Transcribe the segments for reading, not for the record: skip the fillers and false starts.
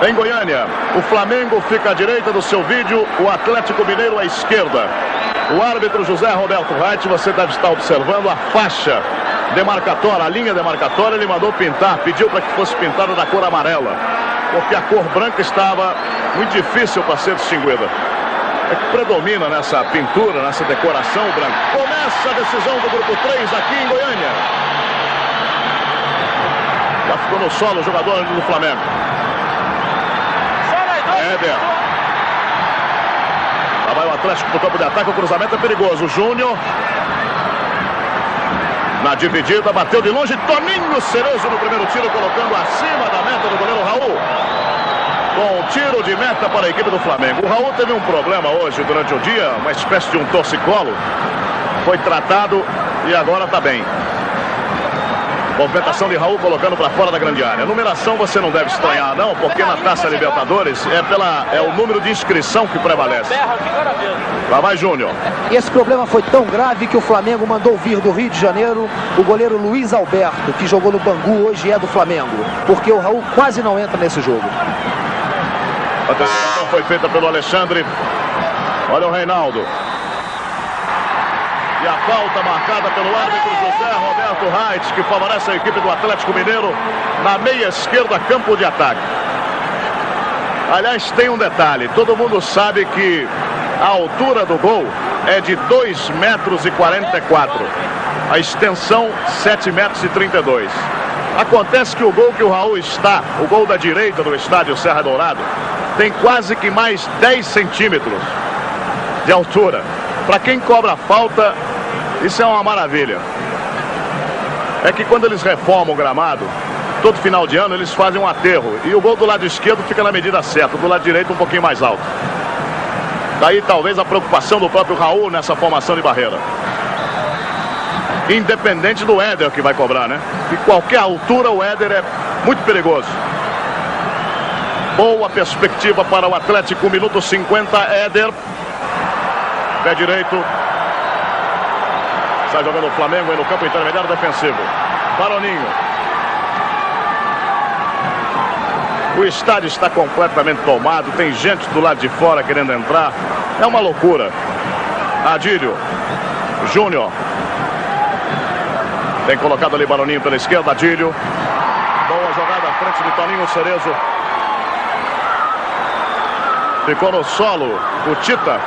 Em Goiânia, o Flamengo fica à direita do seu vídeo, o Atlético Mineiro à esquerda. O árbitro José Roberto Reit, você deve estar observando a faixa demarcatória, a linha demarcatória, ele mandou pintar, pediu para que fosse pintada da cor amarela, porque a cor branca estava muito difícil para ser distinguida. É que predomina nessa pintura, nessa decoração branca. Começa a decisão do grupo 3 aqui em Goiânia. Já ficou no solo o jogador do Flamengo. Éder. Lá vai o Atlético pro campo de ataque, o cruzamento é perigoso. Júnior. Na dividida, bateu de longe. Toninho Cerezo no primeiro tiro, colocando acima da meta do goleiro Raul. Com tiro de meta para a equipe do Flamengo. O Raul teve um problema hoje durante o dia, uma espécie de um torcicolo. Foi tratado e agora está bem. Movimentação de Raul colocando para fora da grande área. A numeração você não deve estranhar não, porque na Taça Libertadores é o número de inscrição que prevalece. Lá vai Júnior. Esse problema foi tão grave que o Flamengo mandou vir do Rio de Janeiro o goleiro Luiz Alberto, que jogou no Bangu, hoje é do Flamengo, porque o Raul quase não entra nesse jogo. A antecipação foi feita pelo Alexandre. Olha o Reinaldo. E a falta marcada pelo árbitro José Roberto Reit, que favorece a equipe do Atlético Mineiro na meia esquerda, campo de ataque. Aliás, tem um detalhe. Todo mundo sabe que a altura do gol é de 2,44 metros. A extensão, 7,32 metros. Acontece que o gol que o Raul está, o gol da direita do estádio Serra Dourada, tem quase que mais 10 centímetros de altura. Para quem cobra a falta, isso é uma maravilha. É que quando eles reformam o gramado, todo final de ano eles fazem um aterro. E o gol do lado esquerdo fica na medida certa, do lado direito um pouquinho mais alto. Daí talvez a preocupação do próprio Raul nessa formação de barreira. Independente do Éder que vai cobrar, né? De qualquer altura o Éder é muito perigoso. Boa perspectiva para o Atlético, minuto 50, Éder. Pé direito. Sai jogando o Flamengo aí no campo intermediário defensivo. Baroninho. O estádio está completamente tomado. Tem gente do lado de fora querendo entrar. É uma loucura. Adílio. Júnior. Tem colocado ali Baroninho pela esquerda. Adílio. Boa jogada à frente de Toninho Cerezo. Ficou no solo o Tita.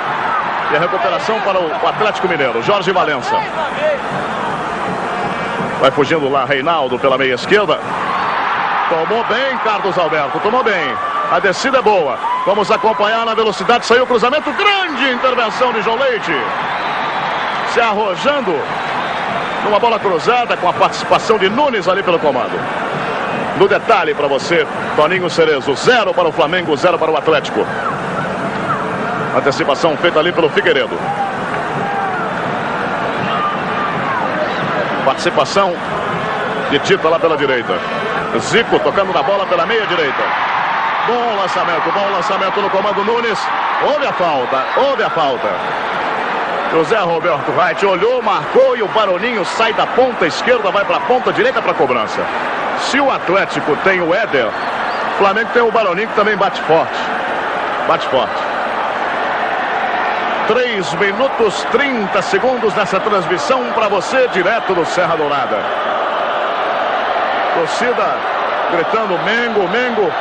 E a recuperação para o Atlético Mineiro. Jorge Valença. Vai fugindo lá Reinaldo pela meia esquerda. Tomou bem Carlos Alberto. Tomou bem. A descida é boa. Vamos acompanhar na velocidade. Saiu o cruzamento. Grande intervenção de João Leite. Se arrojando numa bola cruzada com a participação de Nunes ali pelo comando. No detalhe para você, Toninho Cerezo. 0 para o Flamengo, 0 para o Atlético. Antecipação feita ali pelo Figueiredo. Participação de Tita lá pela direita. Zico tocando na bola pela meia direita. Bom lançamento no comando Nunes. Houve a falta. José Roberto Reit olhou, marcou e o Baroninho sai da ponta esquerda, vai para a ponta direita para a cobrança. Se o Atlético tem o Éder, o Flamengo tem o Baroninho que também bate forte. 3 minutos 30 segundos nessa transmissão para você, direto do Serra Dourada. Torcida gritando Mengo, Mengo.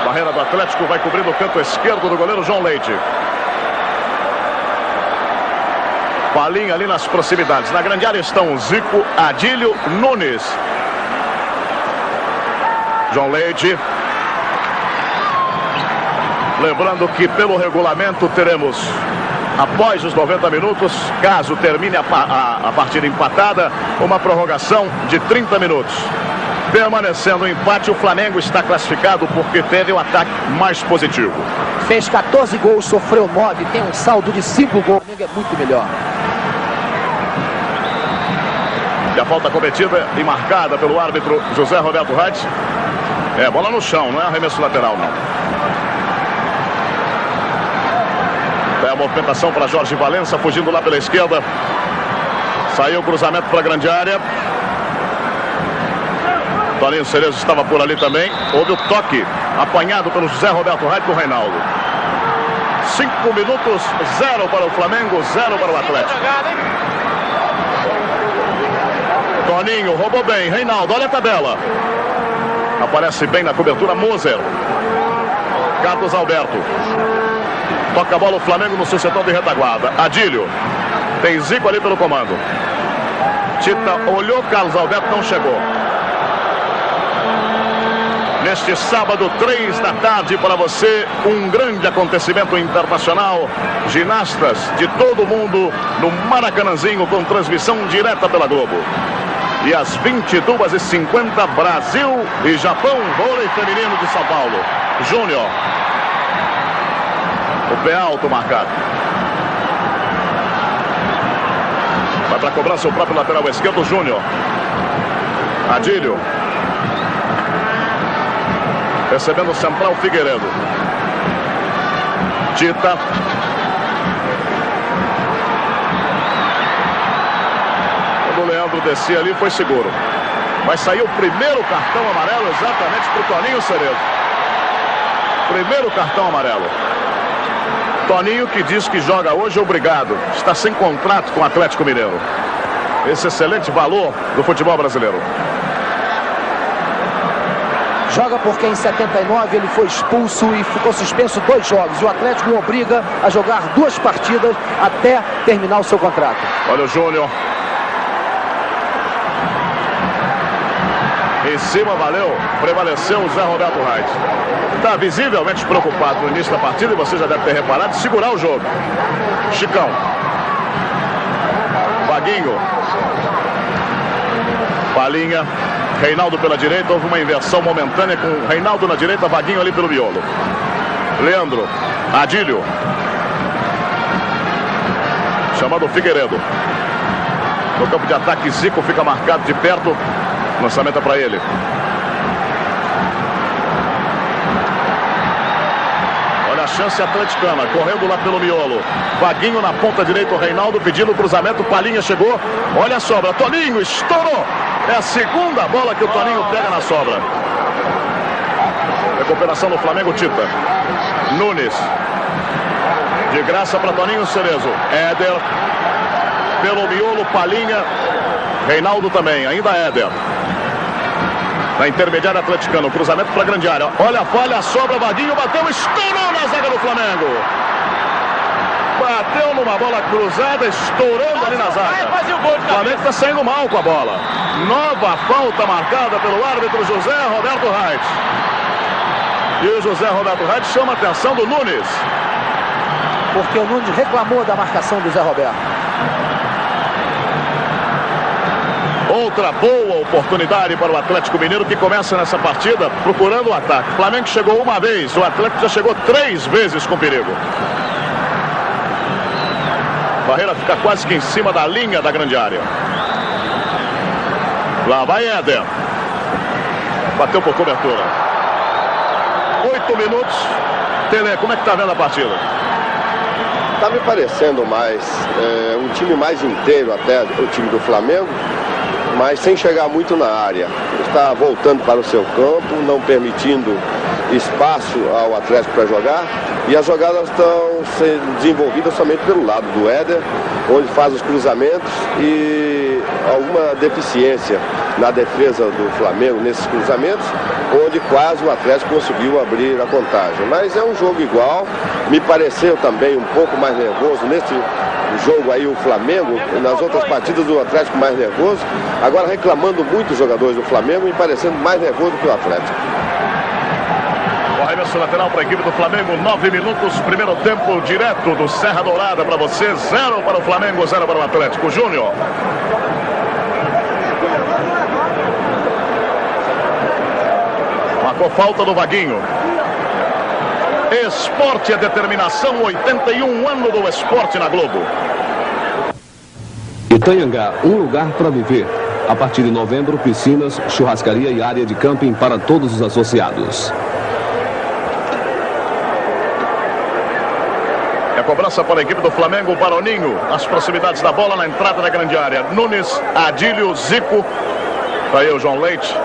Barreira do Atlético vai cobrindo o canto esquerdo do goleiro João Leite. Palinha ali nas proximidades. Na grande área estão Zico, Adílio, Nunes. João Leite. Lembrando que pelo regulamento teremos, após os 90 minutos, caso termine a partida empatada, uma prorrogação de 30 minutos. Permanecendo o empate, o Flamengo está classificado porque teve um ataque mais positivo. Fez 14 gols, sofreu 9, tem um saldo de 5 gols. O Flamengo é muito melhor. E a falta cometida e marcada pelo árbitro José Roberto Reit. É bola no chão, não é arremesso lateral, não. É a movimentação para Jorge Valença, fugindo lá pela esquerda. Saiu o cruzamento para a grande área. Toninho Cerezo estava por ali também. Houve o toque apanhado pelo José Roberto Reit do Reinaldo. 5 minutos, 0 para o Flamengo, 0 para o Atlético. Toninho roubou bem. Reinaldo, olha a tabela. Aparece bem na cobertura Moser. Carlos Alberto. Toca a bola o Flamengo no seu setor de retaguarda. Adílio. Tem Zico ali pelo comando. Tita olhou, Carlos Alberto não chegou. Neste sábado, 3 da tarde, para você, um grande acontecimento internacional. Ginastas de todo o mundo no Maracanãzinho, com transmissão direta pela Globo. E às 22h50, Brasil e Japão, vôlei feminino de São Paulo. Júnior. O pé alto marcado. Vai para cobrança o próprio lateral esquerdo, Júnior. Adílio. Recebendo o central, Figueiredo. Tita. Quando o Leandro descia ali, foi seguro. Vai sair o primeiro cartão amarelo exatamente para o Toninho Cerezo. Primeiro cartão amarelo. Toninho, que diz que joga hoje, obrigado. Está sem contrato com o Atlético Mineiro. Esse excelente valor do futebol brasileiro. Joga porque em 79 ele foi expulso e ficou suspenso 2 jogos. E o Atlético o obriga a jogar 2 partidas até terminar o seu contrato. Olha o Júnior. Em cima, valeu. Prevaleceu o Zé Roberto Reit. Está visivelmente preocupado no início da partida, e você já deve ter reparado, de segurar o jogo. Chicão. Vaguinho. Palinha. Reinaldo pela direita, houve uma inversão momentânea com Reinaldo na direita, Vaguinho ali pelo miolo. Leandro, Adílio. Chamado Figueiredo. No campo de ataque, Zico fica marcado de perto. Lançamento é para ele. Olha a chance atleticana, correndo lá pelo miolo. Vaguinho na ponta direita, o Reinaldo pedindo o cruzamento, Palinha chegou. Olha a sobra, Toninho estourou. É a segunda bola que o Toninho pega na sobra. Recuperação do Flamengo, Tita. Nunes. De graça para Toninho Cerezo. Éder. Pelo miolo, Palinha. Reinaldo também, ainda Éder. Na intermediária atleticana, o cruzamento para a grande área. Olha a falha, a sobra, Vaguinho bateu, estourou na zaga do Flamengo. Bateu numa bola cruzada, estourando ali na zaga. O Flamengo está saindo mal com a bola. Nova falta marcada pelo árbitro José Roberto Reit. E o José Roberto Reit chama a atenção do Nunes. Porque o Nunes reclamou da marcação do Zé Roberto. Outra boa oportunidade para o Atlético Mineiro, que começa nessa partida procurando o ataque. O Flamengo chegou uma vez, o Atlético já chegou 3 vezes com perigo. Barreira fica quase que em cima da linha da grande área. Lá vai Éder. Bateu por cobertura. 8 minutos. Tele, como é que está vendo a partida? Está me parecendo mais um time mais inteiro até o time do Flamengo, mas sem chegar muito na área. Está voltando para o seu campo, não permitindo espaço ao Atlético para jogar, e as jogadas estão sendo desenvolvidas somente pelo lado do Éder, onde faz os cruzamentos, e alguma deficiência na defesa do Flamengo nesses cruzamentos, onde quase o Atlético conseguiu abrir a contagem. Mas é um jogo igual, me pareceu também um pouco mais nervoso nesse jogo aí o Flamengo, nas outras partidas o Atlético mais nervoso, agora reclamando muito os jogadores do Flamengo, me parecendo mais nervoso que o Atlético. Arremesso lateral para a equipe do Flamengo, 9 minutos, primeiro tempo direto do Serra Dourada para você, 0 para o Flamengo, 0 para o Atlético. Júnior. Marcou falta do Vaguinho. Esporte é determinação, 81 anos do esporte na Globo. Itanhangá, um lugar para viver. A partir de novembro, piscinas, churrascaria e área de camping para todos os associados. É a cobrança para a equipe do Flamengo, o Baroninho, as proximidades da bola na entrada da grande área. Nunes, Adílio, Zico. Aí o João Leite.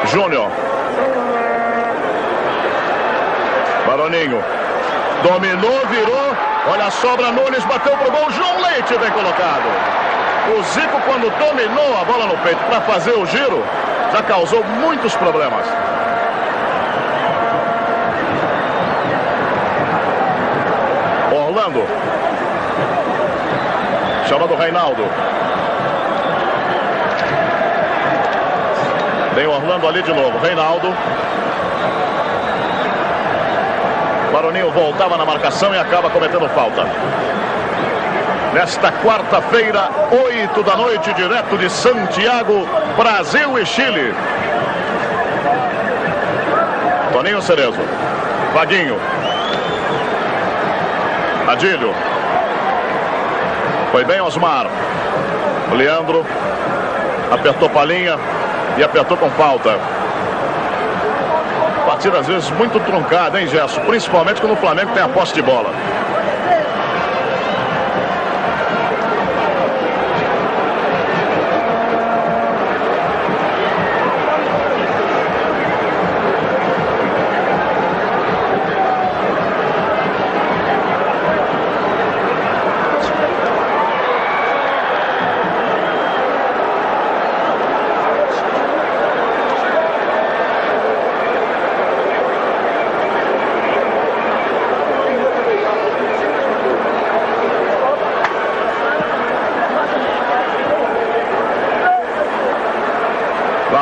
Júnior. Baroninho. Dominou, virou. Olha a sobra, Nunes bateu pro gol. João Leite bem colocado. O Zico, quando dominou a bola no peito para fazer o giro, já causou muitos problemas. Orlando. Chamando o Reinaldo. Tem Orlando ali de novo. Reinaldo. Baroninho voltava na marcação e acaba cometendo falta. Nesta quarta-feira, 8 da noite, direto de Santiago, Brasil e Chile. Toninho Cerezo. Vaguinho. Adílio. Foi bem Osmar. Leandro. Apertou Palinha e apertou com falta. Partida às vezes muito truncada, hein, Gerson? Principalmente quando o Flamengo tem a posse de bola.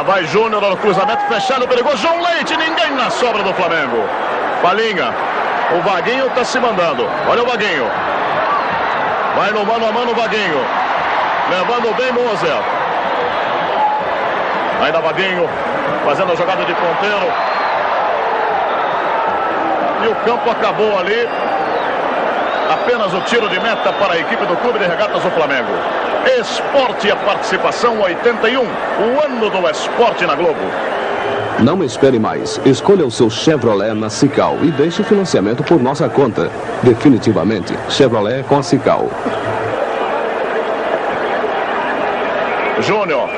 Vai Júnior no cruzamento fechado, perigoso. João Leite, ninguém na sobra do Flamengo. Palinha. O Vaguinho tá se mandando. Olha o Vaguinho. Vai no mano a mano o Vaguinho. Levando bem Moser. Ainda Vaguinho. Fazendo a jogada de ponteiro. E o campo acabou ali. Apenas o tiro de meta para a equipe do Clube de Regatas do Flamengo. Esporte, a participação 81, o ano do esporte na Globo. Não espere mais. Escolha o seu Chevrolet na Sical e deixe o financiamento por nossa conta. Definitivamente, Chevrolet com a Sical. Júnior.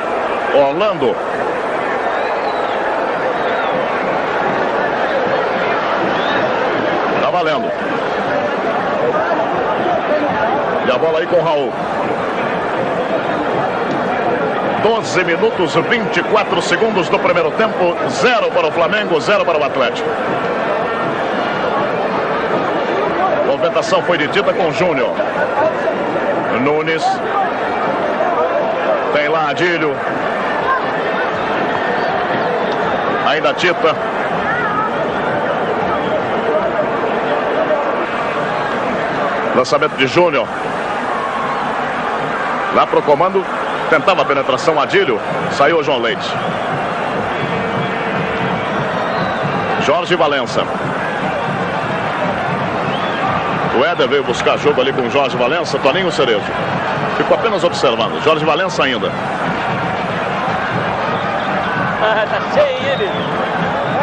Orlando. Tá valendo. E a bola aí com o Raul. 12 minutos, 24 segundos do primeiro tempo. 0 para o Flamengo, 0 para o Atlético. A movimentação foi detida com Júnior. Nunes. Tem lá Adílio. Ainda Tita. Lançamento de Júnior. Lá para o comando. Tentava a penetração, Adílio. Saiu o João Leite. Jorge Valença. O Éder veio buscar jogo ali com o Jorge Valença. Toninho Cerezo. Ficou apenas observando. Jorge Valença ainda. Tá cheio ele.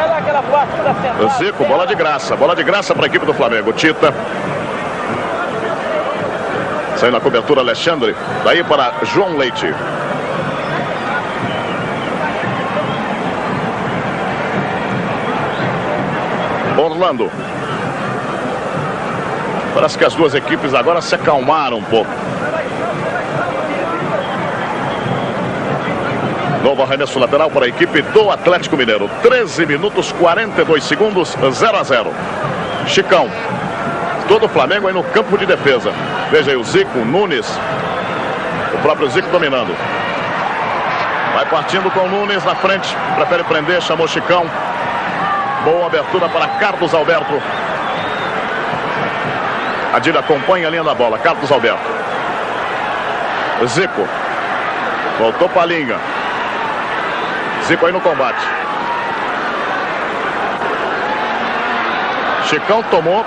Olha aquela partida sentada. Zico, bola de graça. Bola de graça para a equipe do Flamengo. Tita. Saiu na cobertura Alexandre. Daí para João Leite. Orlando. Parece que as duas equipes agora se acalmaram um pouco. Novo arremesso lateral para a equipe do Atlético Mineiro. 13 minutos, 42 segundos, 0-0. Chicão. Todo o Flamengo aí no campo de defesa. Veja aí o Zico, o Nunes. O próprio Zico dominando. Vai partindo com o Nunes na frente. Prefere prender, chamou Chicão. Boa abertura para Carlos Alberto. Adílio acompanha a linha da bola. Carlos Alberto. Zico. Voltou Palinha. Zico aí no combate. Chicão tomou.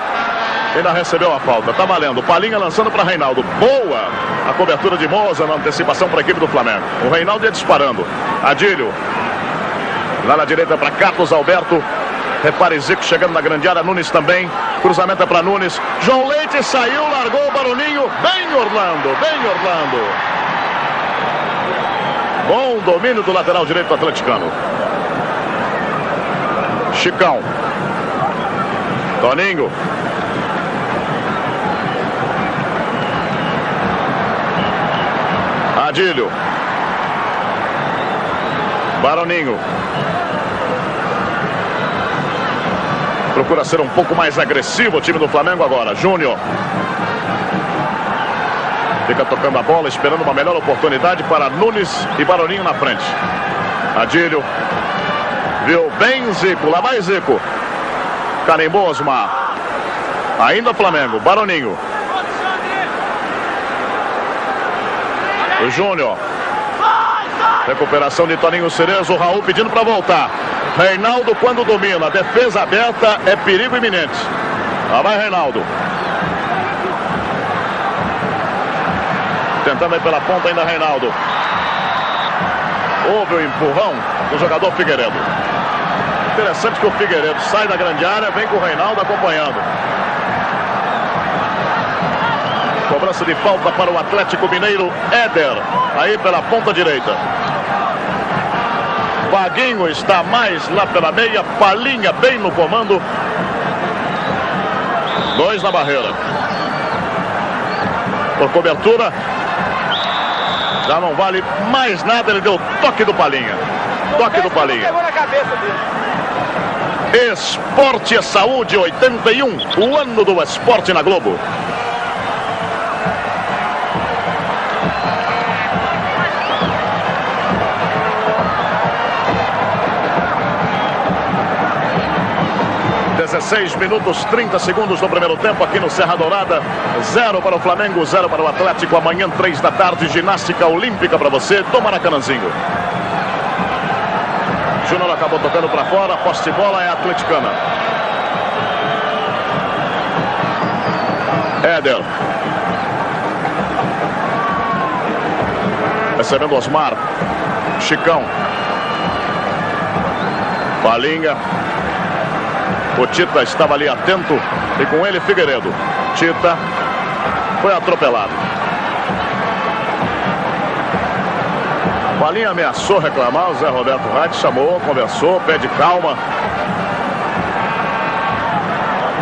Ainda recebeu a falta. Tá valendo. Palinha lançando para Reinaldo. Boa a cobertura de Moza na antecipação para a equipe do Flamengo. O Reinaldo ia disparando. Adílio. Lá na direita para Carlos Alberto. Repare Zico chegando na grande área. Nunes também. Cruzamento é para Nunes. João Leite saiu, largou o Baroninho. Bem Orlando. Bem Orlando. Bom domínio do lateral direito atleticano. Chicão. Toninho. Adílio. Baroninho. Procura ser um pouco mais agressivo o time do Flamengo agora. Júnior. Fica tocando a bola, esperando uma melhor oportunidade para Nunes e Baroninho na frente. Adílio. Viu bem Zico, lá vai Zico. Carimbou Osmar. Ainda Flamengo, Baroninho. O Júnior. Recuperação de Toninho Cerezo, o Raul pedindo para voltar. Reinaldo quando domina, defesa aberta, é perigo iminente. Lá vai Reinaldo. Tentando aí pela ponta ainda Reinaldo. Houve o empurrão do jogador Figueiredo. Interessante que o Figueiredo sai da grande área, vem com o Reinaldo acompanhando. Cobrança de falta para o Atlético Mineiro. Éder, aí pela ponta direita. Vaguinho está mais lá pela meia. Palinha bem no comando. 2 na barreira. Por cobertura. Já não vale mais nada. Ele deu toque do Palinha. Toque do Palinha. Pegou na cabeça dele. Esporte é Saúde 81. O ano do esporte na Globo. Seis minutos, 30 segundos no primeiro tempo aqui no Serra Dourada. 0 para o Flamengo, 0 para o Atlético. Amanhã, 3 da tarde, ginástica olímpica para você do Maracanãzinho. Júnior acabou tocando para fora. Posse de bola é atleticana. Éder. Recebendo Osmar. Chicão. Palinha. O Tita estava ali atento e com ele Figueiredo. Tita foi atropelado. Palinha ameaçou reclamar, o Zé Roberto Reit chamou, conversou, pede calma.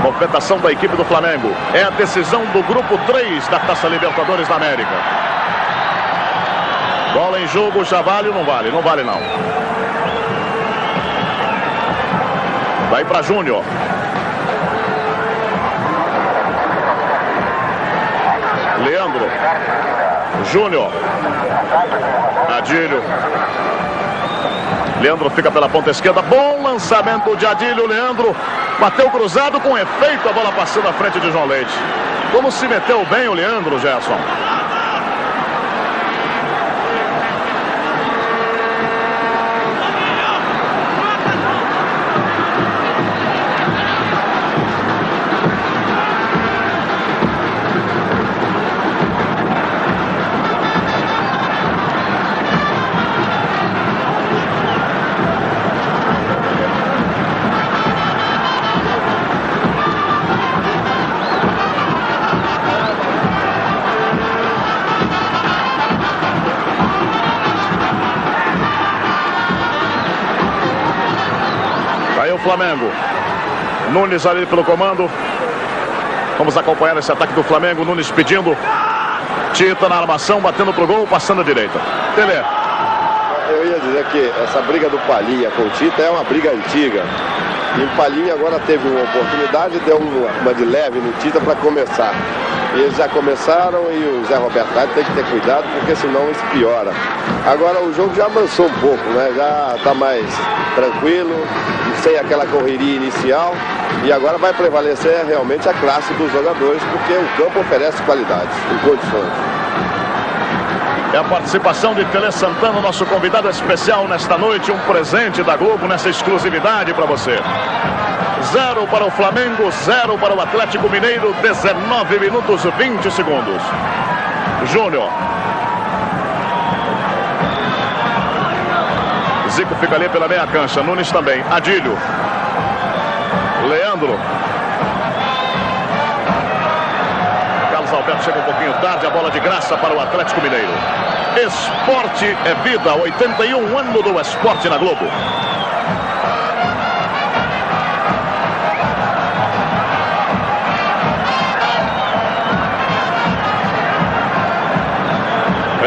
Movimentação da equipe do Flamengo. É a decisão do grupo 3 da Taça Libertadores da América. Bola em jogo, já vale ou não vale? Não vale não. Vai para Júnior. Leandro. Júnior. Adílio. Leandro fica pela ponta esquerda. Bom lançamento de Adílio. Leandro bateu cruzado com efeito. A bola passando à frente de João Leite. Como se meteu bem o Leandro, Gerson. Flamengo. Nunes ali pelo comando. Vamos acompanhar esse ataque do Flamengo. Nunes pedindo. Tita na armação, batendo pro gol, passando à direita. Pelé. Eu ia dizer que essa briga do Palinha com o Tita é uma briga antiga. E o Palinha agora teve uma oportunidade, deu uma de leve no Tita para começar. E eles já começaram e o Zé Roberto tem que ter cuidado, porque senão isso piora. Agora o jogo já avançou um pouco, né? Já está mais tranquilo, sem aquela correria inicial. E agora vai prevalecer realmente a classe dos jogadores, porque o campo oferece qualidade, em condições. É a participação de Tele Santana, nosso convidado especial nesta noite. Um presente da Globo nessa exclusividade para você. 0 para o Flamengo, 0 para o Atlético Mineiro. 19 minutos, 20 segundos. Júnior. Zico fica ali pela meia cancha. Nunes também. Adílio. Leandro. Carlos Alberto chega um pouquinho tarde. A bola de graça para o Atlético Mineiro. Esporte é vida. 81 anos do esporte na Globo.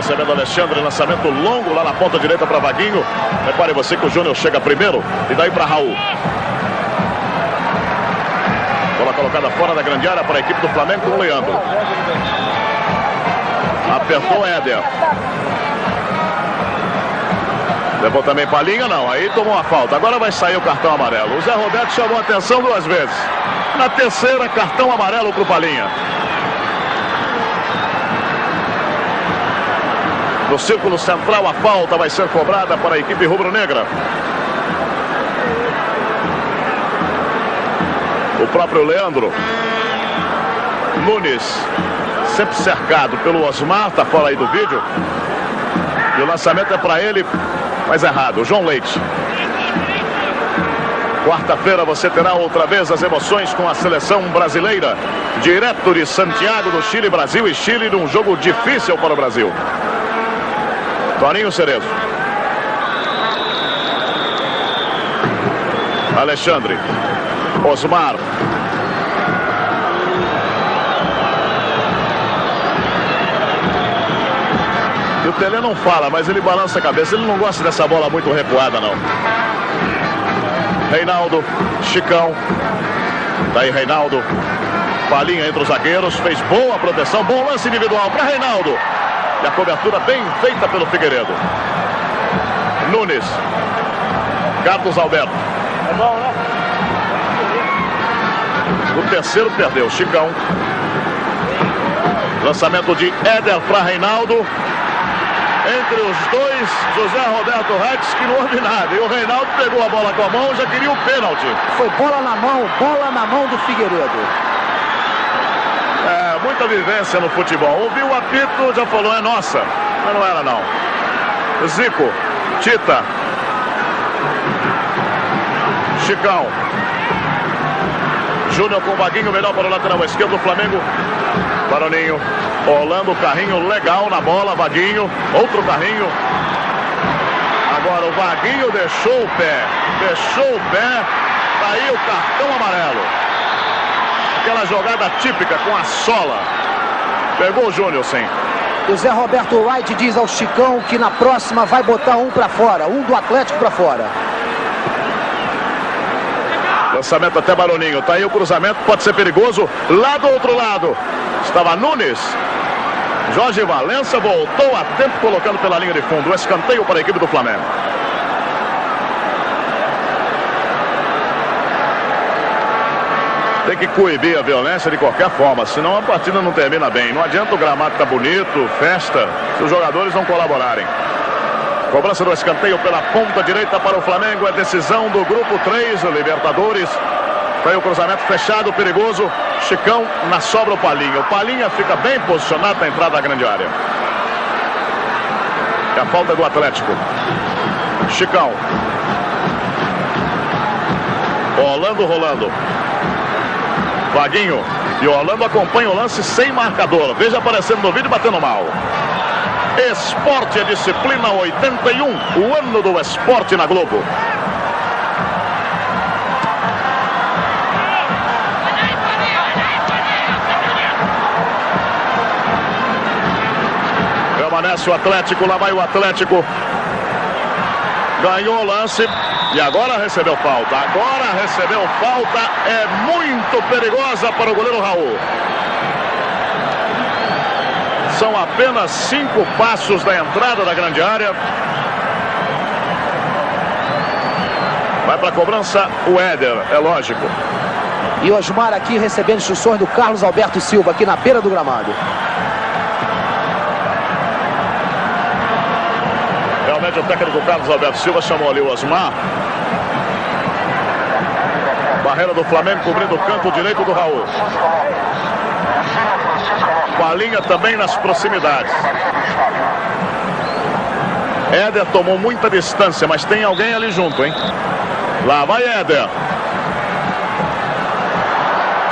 recebendo Alexandre, lançamento longo lá na ponta direita para Vaguinho. Repare você que o Júnior chega primeiro e daí para Raul. Bola colocada fora da grande área para a equipe do Flamengo com o Leandro. Apertou Éder. Levou também para a linha, não. Aí tomou uma falta. Agora vai sair o cartão amarelo. O Zé Roberto chamou a atenção 2 vezes. Na terceira, cartão amarelo para o Palinha. No círculo central, a falta vai ser cobrada para a equipe rubro-negra. O próprio Leandro Nunes, sempre cercado pelo Osmar, está fora aí do vídeo. E o lançamento é para ele, mas errado. O João Leite. Quarta-feira você terá outra vez as emoções com a seleção brasileira. Direto de Santiago, do Chile, Brasil e Chile, num jogo difícil para o Brasil. Toninho Cerezo. Alexandre. Osmar. E o Tele não fala, mas ele balança a cabeça. Ele não gosta dessa bola muito recuada, não. Reinaldo, Chicão. Daí Reinaldo. Palinha entre os zagueiros. Fez boa proteção. Bom lance individual para Reinaldo. E a cobertura bem feita pelo Figueiredo. Nunes. Carlos Alberto. É bom, né? O terceiro perdeu. Chicão. Lançamento de Éder para Reinaldo. Entre os dois, José Roberto Rex, que não houve nada. E o Reinaldo pegou a bola com a mão, já queria o pênalti. Foi bola na mão do Figueiredo. Muita vivência no futebol. Ouviu o apito, já falou, é nossa. Mas não era, não. Zico, Tita. Chicão. Júnior com o Vaguinho, melhor para o lateral esquerdo do Flamengo. Baroninho. Rolando o carrinho legal na bola, Vaguinho. Outro carrinho. Agora o Vaguinho deixou o pé. Deixou o pé. Tá aí o cartão amarelo. Aquela jogada típica com a sola. Pegou o Júnior, sim. E o Zé Roberto Wright diz ao Chicão que na próxima vai botar um para fora. Um do Atlético para fora. Lançamento até Baroninho. Tá aí o cruzamento, pode ser perigoso. Lá do outro lado estava Nunes. Jorge Valença voltou a tempo, colocando pela linha de fundo. O escanteio para a equipe do Flamengo. Tem que coibir a violência de qualquer forma, senão a partida não termina bem. Não adianta o gramado estar bonito, festa, se os jogadores não colaborarem. Cobrança do escanteio pela ponta direita para o Flamengo. É decisão do grupo 3, o Libertadores. Foi o cruzamento fechado, perigoso. Chicão na sobra o Palinha. O Palinha fica bem posicionado na entrada da grande área. E a falta é do Atlético. Chicão. Rolando. Vaguinho. E o Orlando acompanha o lance sem marcador. Veja aparecendo no vídeo, batendo mal. Esporte é disciplina 81. O ano do esporte na Globo. Permanece o Atlético. Lá vai o Atlético. Ganhou o lance. E agora recebeu falta. É muito perigosa para o goleiro Raul. São apenas 5 passos da entrada da grande área. Vai para a cobrança o Éder, é lógico. E o Osmar aqui recebendo instruções do Carlos Alberto Silva, aqui na beira do gramado. Realmente o técnico Carlos Alberto Silva chamou ali o Osmar. Barreira do Flamengo cobrindo o canto direito do Raul. Palinha também nas proximidades. Éder tomou muita distância, mas tem alguém ali junto, hein? Lá vai Éder.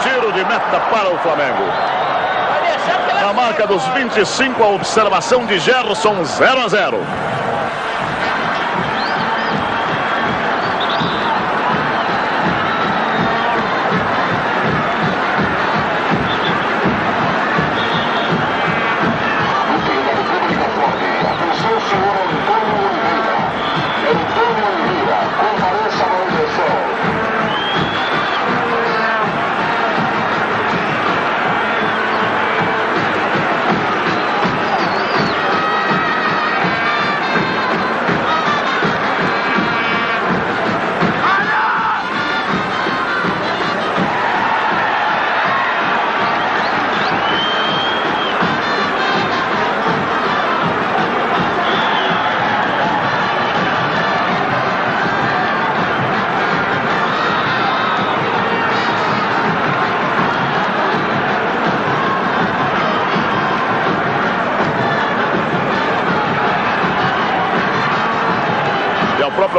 Tiro de meta para o Flamengo. Na marca dos 25, a observação de Gerson, 0-0.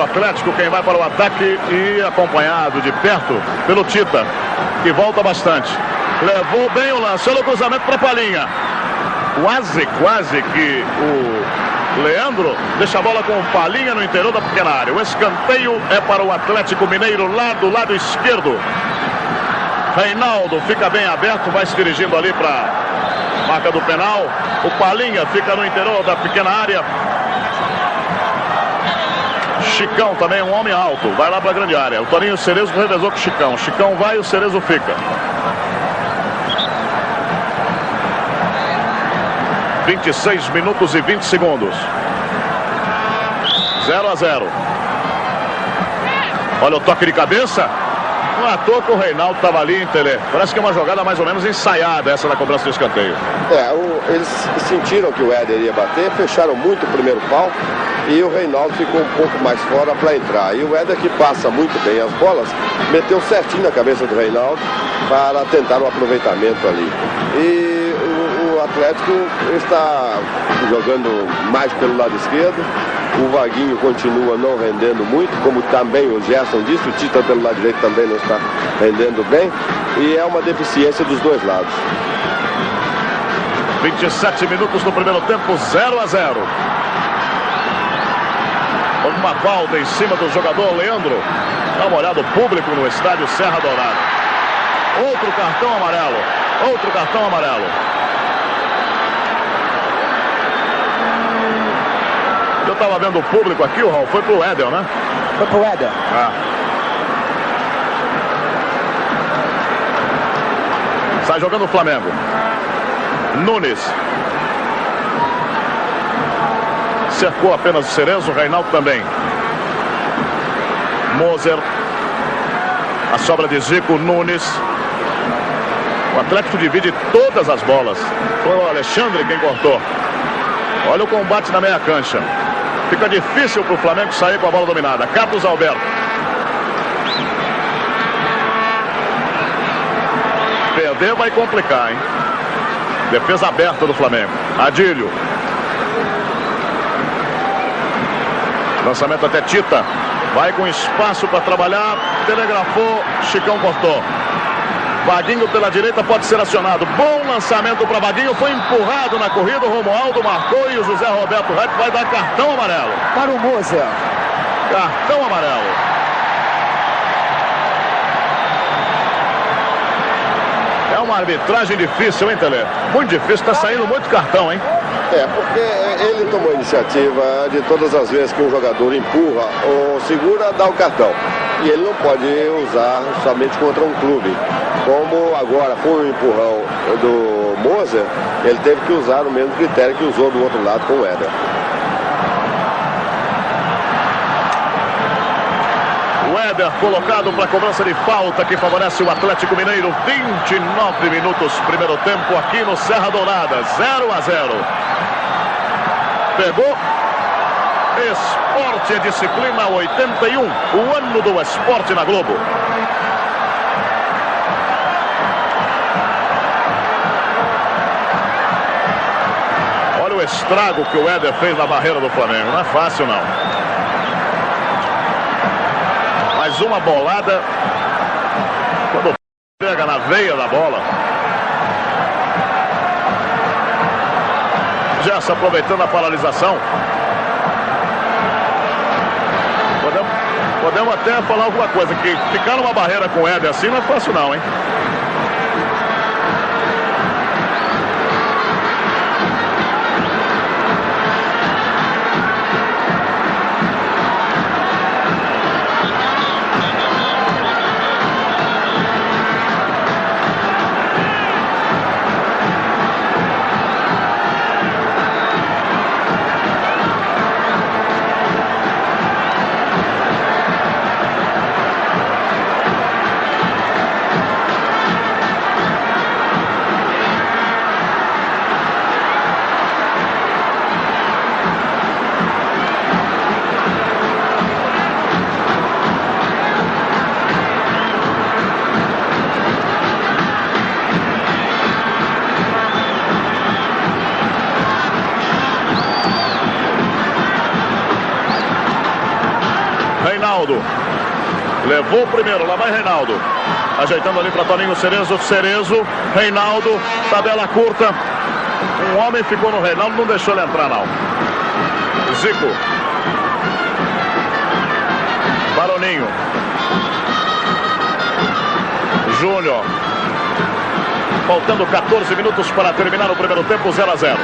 Atlético, quem vai para o ataque e acompanhado de perto pelo Tita, que volta bastante. Levou bem o lance, olha o cruzamento para Palinha. Quase que o Leandro deixa a bola com o Palinha no interior da pequena área. O escanteio é para o Atlético Mineiro lá do lado esquerdo. Reinaldo fica bem aberto, vai se dirigindo ali para a marca do penal. O Palinha fica no interior da pequena área. Chicão também, um homem alto, vai lá para a grande área. O Toninho Cerezo revezou com o Chicão. Chicão vai e o Cerezo fica. 26 minutos e 20 segundos. 0-0. Olha o toque de cabeça. Não é à toa que o Reinaldo estava ali em Tele. Parece que é uma jogada mais ou menos ensaiada essa da cobrança de escanteio. Eles sentiram que o Éder ia bater, fecharam muito o primeiro pau e o Reinaldo ficou um pouco mais fora para entrar. E o Éder, que passa muito bem as bolas, meteu certinho na cabeça do Reinaldo para tentar o aproveitamento ali. E o Atlético está jogando mais pelo lado esquerdo. O Vaguinho continua não rendendo muito, como também o Gerson disse. O Tita pelo lado direito também não está rendendo bem. E é uma deficiência dos dois lados. 27 minutos no primeiro tempo, 0-0. Uma falta em cima do jogador Leandro. Dá uma olhada, o público no estádio Serra Dourada. Outro cartão amarelo. Outro cartão amarelo. Eu estava vendo o público aqui, o Raul, foi pro Éder, né? Foi pro Éder. Sai jogando o Flamengo. Nunes. Cercou apenas o Cerezo, o Reinaldo também. Moser. A sobra de Zico, Nunes. O Atlético divide todas as bolas. Foi o Alexandre quem cortou. Olha o combate na meia cancha. Fica difícil para o Flamengo sair com a bola dominada. Carlos Alberto. Perder vai complicar, hein? Defesa aberta do Flamengo. Adílio. Lançamento até Tita. Vai com espaço para trabalhar. Telegrafou. Chicão cortou. Vaguinho pela direita pode ser acionado. Bom lançamento para Vaguinho. Foi empurrado na corrida. O Romualdo marcou e o José Roberto Rep vai dar cartão amarelo. Para o Moser. Cartão amarelo. É uma arbitragem difícil, hein, Tele? Muito difícil. Está saindo muito cartão, hein? Porque ele tomou a iniciativa de todas as vezes que um jogador empurra ou segura, dá o cartão. E ele não pode usar somente contra um clube. Como agora foi um empurrão do Moser, ele teve que usar o mesmo critério que usou do outro lado com o Éder. O Éder colocado para cobrança de falta que favorece o Atlético Mineiro. 29 minutos, primeiro tempo aqui no Serra Dourada. 0-0. Pegou. Esporte e Disciplina 81. O ano do esporte na Globo. Olha o estrago que o Éder fez na barreira do Flamengo. Não é fácil, não. Mais uma bolada. Quando pega na veia da bola. Já se aproveitando a paralisação. Podemos até falar alguma coisa. Que ficar numa barreira com o Éder assim não é fácil, não, hein? Levou o primeiro, lá vai Reinaldo. Ajeitando ali para Toninho Cerezo. Cerezo, Reinaldo, tabela curta. Um homem ficou no Reinaldo, não deixou ele entrar não. Zico. Baroninho. Júnior. Faltando 14 minutos para terminar o primeiro tempo, 0-0.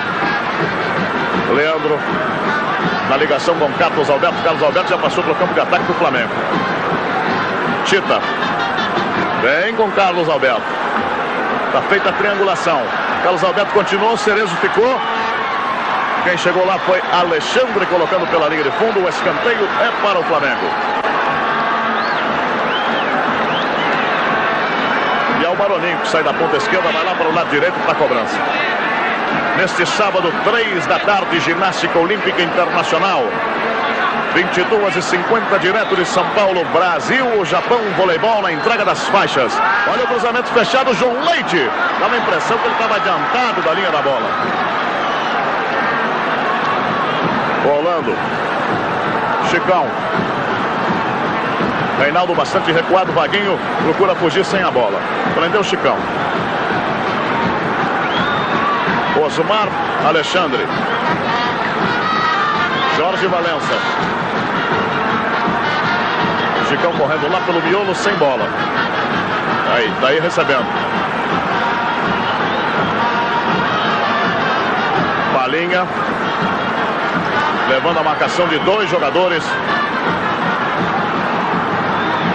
Leandro. Na ligação com Carlos Alberto. Carlos Alberto já passou para o campo de ataque do Flamengo. Tita. Vem com Carlos Alberto. Está feita a triangulação. Carlos Alberto continuou, Cerezo ficou. Quem chegou lá foi Alexandre, colocando pela linha de fundo. O escanteio é para o Flamengo. E é o Baroninho que sai da ponta esquerda, vai lá para o lado direito para a cobrança. Neste sábado, 3 da tarde, Ginástica Olímpica Internacional. 22h50, direto de São Paulo, Brasil, Japão, voleibol na entrega das faixas. Olha o cruzamento fechado, João Leite. Dá uma impressão que ele estava adiantado da linha da bola. Rolando. Chicão. Reinaldo bastante recuado, Vaguinho procura fugir sem a bola. Prendeu o Chicão. Osmar Alexandre. Jorge Valença. Chicão correndo lá pelo miolo sem bola. Aí, daí recebendo. Palinha. Levando a marcação de 2 jogadores.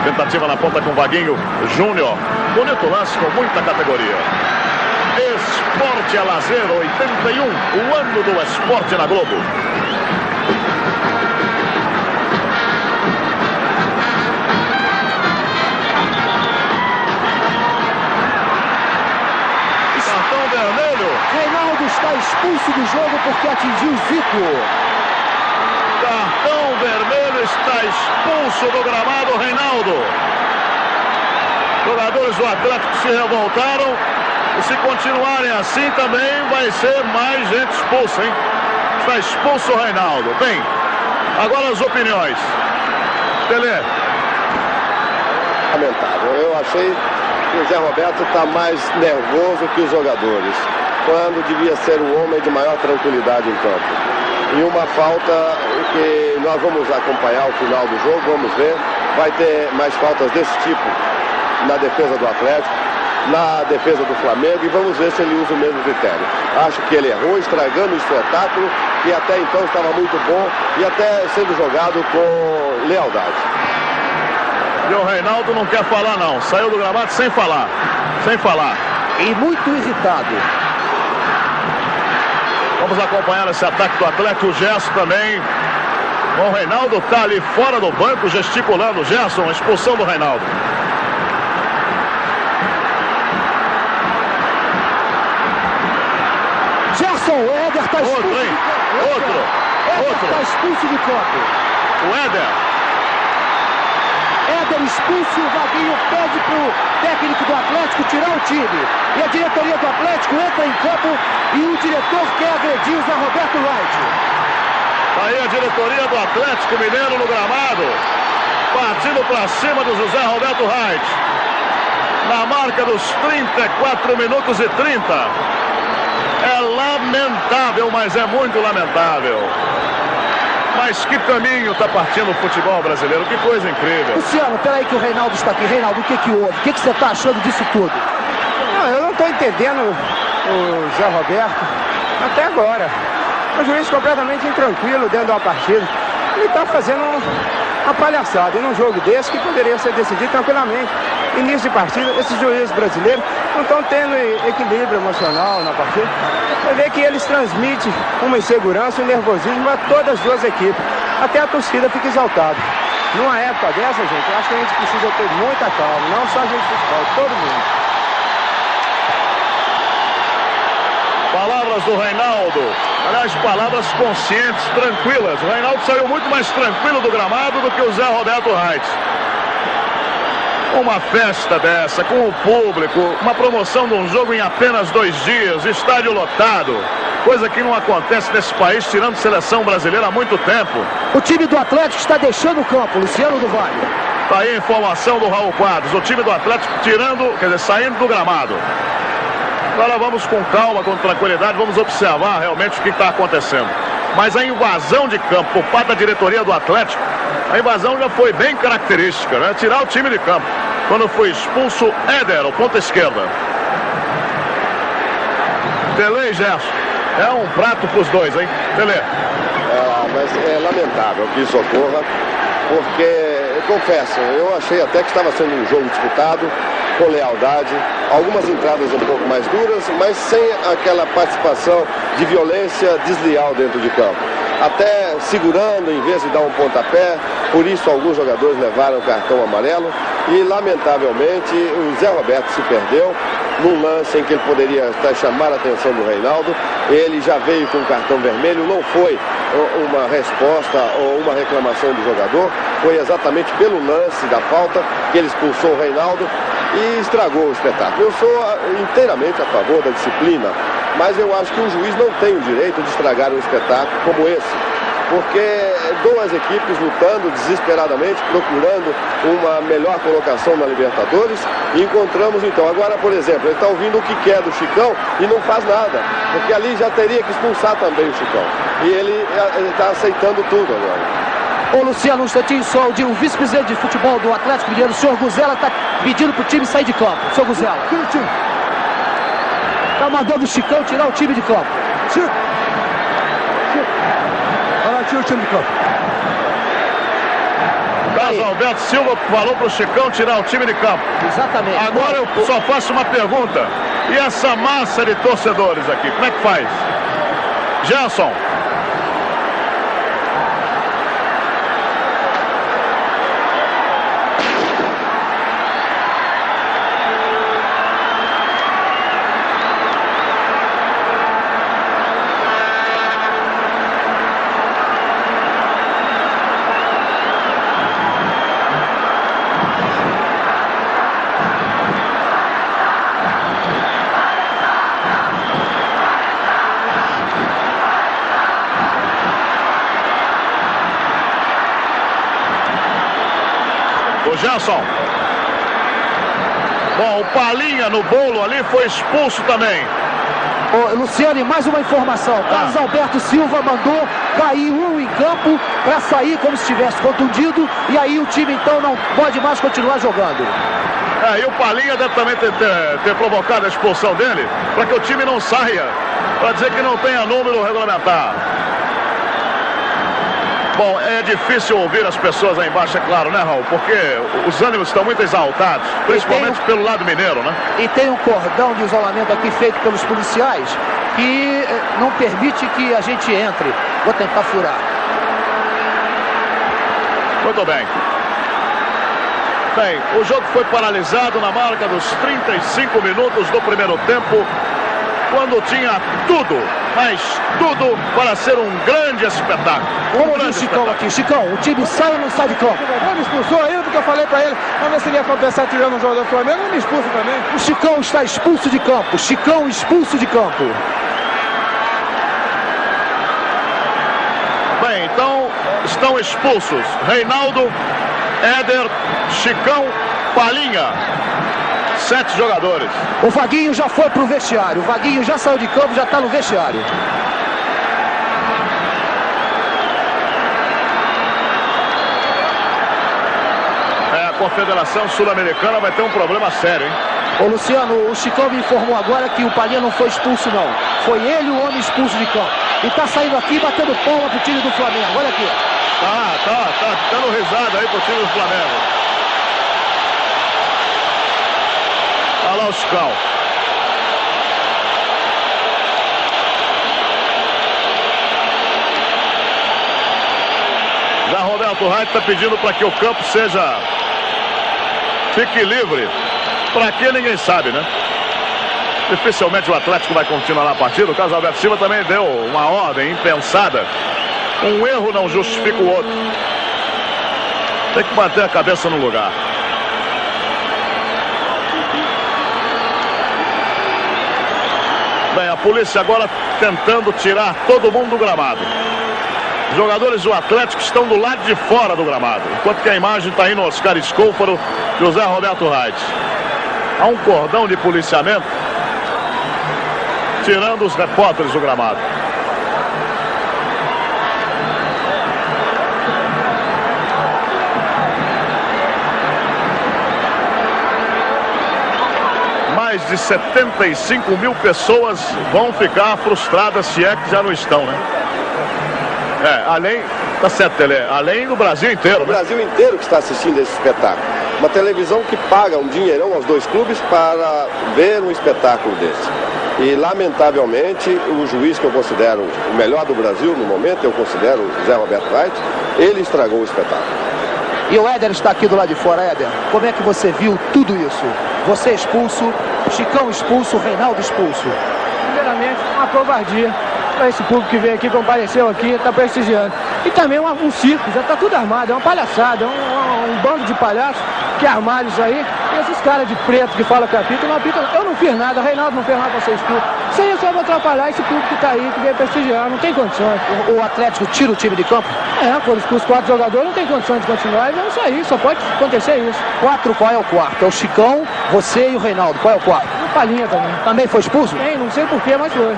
Tentativa na ponta com Vaguinho. Júnior. Bonito lance com muita categoria. Esporte a Lazer 81. O ano do esporte na Globo. Cartão vermelho. Reinaldo está expulso do jogo porque atingiu Zico. Cartão vermelho, está expulso do gramado Reinaldo. Jogadores do Atlético se revoltaram. E se continuarem assim também vai ser mais gente expulsa, hein? Está expulso o Reinaldo. Bem, agora as opiniões. Pelé. Lamentável. Eu achei que o Zé Roberto está mais nervoso que os jogadores, quando devia ser o homem de maior tranquilidade em campo. E uma falta que nós vamos acompanhar o final do jogo, vamos ver. Vai ter mais faltas desse tipo na defesa do Atlético, na defesa do Flamengo, e vamos ver se ele usa o mesmo critério. Acho que ele errou, estragando o espetáculo, que até então estava muito bom e até sendo jogado com lealdade. E o Reinaldo não quer falar não, saiu do gramado sem falar, E muito irritado. Vamos acompanhar esse ataque do Atlético. O Gerson também. O Reinaldo está ali fora do banco gesticulando. Gerson, expulsão do Reinaldo. Gerson, o Éder está expulso. Outro, hein? Outro. Está expulso de campo. O Éder expulso, o Vaguinho pede para o técnico do Atlético tirar o time. E a diretoria do Atlético entra em campo e o diretor quer agredir o Zé Roberto Wright. Aí a diretoria do Atlético Mineiro no gramado, partindo para cima do José Roberto Wright. Na marca dos 34 minutos e 30. É lamentável, mas é muito lamentável. Mas que caminho está partindo o futebol brasileiro, que coisa incrível. Luciano, peraí que o Reinaldo está aqui. Reinaldo, o que houve? O que você está achando disso tudo? Não, eu não estou entendendo o Zé Roberto até agora. O juiz completamente intranquilo dentro da partida. Ele está fazendo uma palhaçada. E num jogo desse que poderia ser decidido tranquilamente. Início de partida, esses juízes brasileiros não estão tendo equilíbrio emocional na partida. Você vê que eles transmitem uma insegurança, um nervosismo a todas as duas equipes. Até a torcida fica exaltada. Numa época dessa, gente, eu acho que a gente precisa ter muita calma. Não só a gente de futebol, todo mundo. Palavras do Reinaldo. Aliás, palavras conscientes, tranquilas. O Reinaldo saiu muito mais tranquilo do gramado do que o Zé Roberto Wright. Uma festa dessa, com o público, uma promoção de um jogo em apenas 2 dias, estádio lotado, coisa que não acontece nesse país, tirando seleção brasileira há muito tempo. O time do Atlético está deixando o campo, Luciano do Vale. Tá aí a informação do Raul Quadros. O time do Atlético saindo do gramado. Agora vamos com calma, com tranquilidade, vamos observar realmente o que está acontecendo. Mas a invasão de campo por parte da diretoria do Atlético, a invasão já foi bem característica, né? Tirar o time de campo. Quando foi expulso Éder, o ponta esquerda. Tele e Gerson. É um prato para os dois, hein? Tele. Mas é lamentável que isso ocorra, porque, eu confesso, eu achei até que estava sendo um jogo disputado, com lealdade, algumas entradas um pouco mais duras, mas sem aquela participação de violência desleal dentro de campo. Até segurando em vez de dar um pontapé, por isso alguns jogadores levaram o cartão amarelo e, lamentavelmente, o Zé Roberto se perdeu num lance em que ele poderia chamar a atenção do Reinaldo. Ele já veio com o cartão vermelho, não foi uma resposta ou uma reclamação do jogador, foi exatamente pelo lance da falta que ele expulsou o Reinaldo e estragou o espetáculo. Eu sou inteiramente a favor da disciplina, mas eu acho que o juiz não tem o direito de estragar um espetáculo como esse, porque duas equipes lutando desesperadamente, procurando uma melhor colocação na Libertadores, e encontramos então, agora por exemplo, ele está ouvindo o que quer do Chicão e não faz nada, porque ali já teria que expulsar também o Chicão, e ele está aceitando tudo agora. Ô Luciano, um instantinho só, o vice-presidente de futebol do Atlético Mineiro, o senhor Guzela, está pedindo para o time sair de campo. Senhor Guzela. Está mandando o Chicão tirar o time de campo. Tira o time de campo. Carlos Alberto Silva falou para o Chicão tirar o time de campo. Exatamente. Agora eu só faço uma pergunta. E essa massa de torcedores aqui, como é que faz? Gerson. Gerson. Bom, o Palinha no bolo ali foi expulso também. Ô, Luciano, e mais uma informação. Carlos Alberto Silva mandou cair um em campo para sair como se estivesse contundido, e aí o time então não pode mais continuar jogando. E o Palinha deve também ter provocado a expulsão dele, para que o time não saia, para dizer que não tenha número regulamentar. Bom, é difícil ouvir as pessoas aí embaixo, é claro, né, Raul? Porque os ânimos estão muito exaltados, principalmente pelo lado mineiro, né? E tem um cordão de isolamento aqui feito pelos policiais que não permite que a gente entre. Vou tentar furar. Muito bem. Bem, o jogo foi paralisado na marca dos 35 minutos do primeiro tempo, quando tinha tudo, mas tudo para ser um grande espetáculo. Vamos ver o Chicão aqui. Chicão, o time sai ou não sai de campo? Ele me expulsou ainda porque eu falei pra ele, vamos ver se ele ia compensar tirando um jogador do Flamengo, ele me expulsa também. O Chicão está expulso de campo. Chicão expulso de campo. Bem, então estão expulsos Reinaldo, Éder, Chicão, Palinha. 7 jogadores. O Vaguinho já foi pro vestiário. O Vaguinho já saiu de campo, já está no vestiário. A Confederação Sul-Americana vai ter um problema sério, hein? Ô Luciano, o Chicão me informou agora que o Palinha não foi expulso, não. Foi ele o homem expulso de campo. E tá saindo aqui batendo palma pro time do Flamengo. Olha aqui. Tá dando risada aí pro time do Flamengo. Olha lá o Chicão. Já Roberto Reit está pedindo para que o campo fique livre. Para que ninguém sabe, né? Dificilmente o Atlético vai continuar na partida. O Carlos Alberto Silva também deu uma ordem impensada. Um erro não justifica o outro. Tem que manter a cabeça no lugar. Bem, a polícia agora tentando tirar todo mundo do gramado. Os jogadores do Atlético estão do lado de fora do gramado, enquanto que a imagem está indo Oscar Scôfaro e José Roberto Reit. Há um cordão de policiamento tirando os repórteres do gramado. Mais de 75 mil pessoas vão ficar frustradas, se é que já não estão, né? Além, tá certo, Tele, além do Brasil inteiro, O Brasil inteiro que está assistindo esse espetáculo. Uma televisão que paga um dinheirão aos dois clubes para ver um espetáculo desse. E, lamentavelmente, o juiz que eu considero o melhor do Brasil no momento, eu considero o José Roberto Reit, ele estragou o espetáculo. E o Éder está aqui do lado de fora. Éder, como é que você viu tudo isso? Você expulso, Chicão expulso, Reinaldo expulso. Primeiramente, uma covardia para esse público que veio aqui, compareceu aqui, está prestigiando. E também um circo, já está tudo armado, é uma palhaçada, um bando de palhaços que armaram isso aí. E esses caras de preto que falam que apita, não apita. Eu não fiz nada, Reinaldo não fez nada para ser expulso. Sem isso, eu vou atrapalhar esse público que está aí, que veio prestigiar, não tem condições. O Atlético tira o time de campo? Quando expulsa 4 jogadores, não tem condições de continuar e vamos sair, só pode acontecer isso. 4, qual é o quarto? É o Chicão, você e o Reinaldo, qual é o quarto? O Palinha também. Também foi expulso? Tem, não sei porquê, mas foi.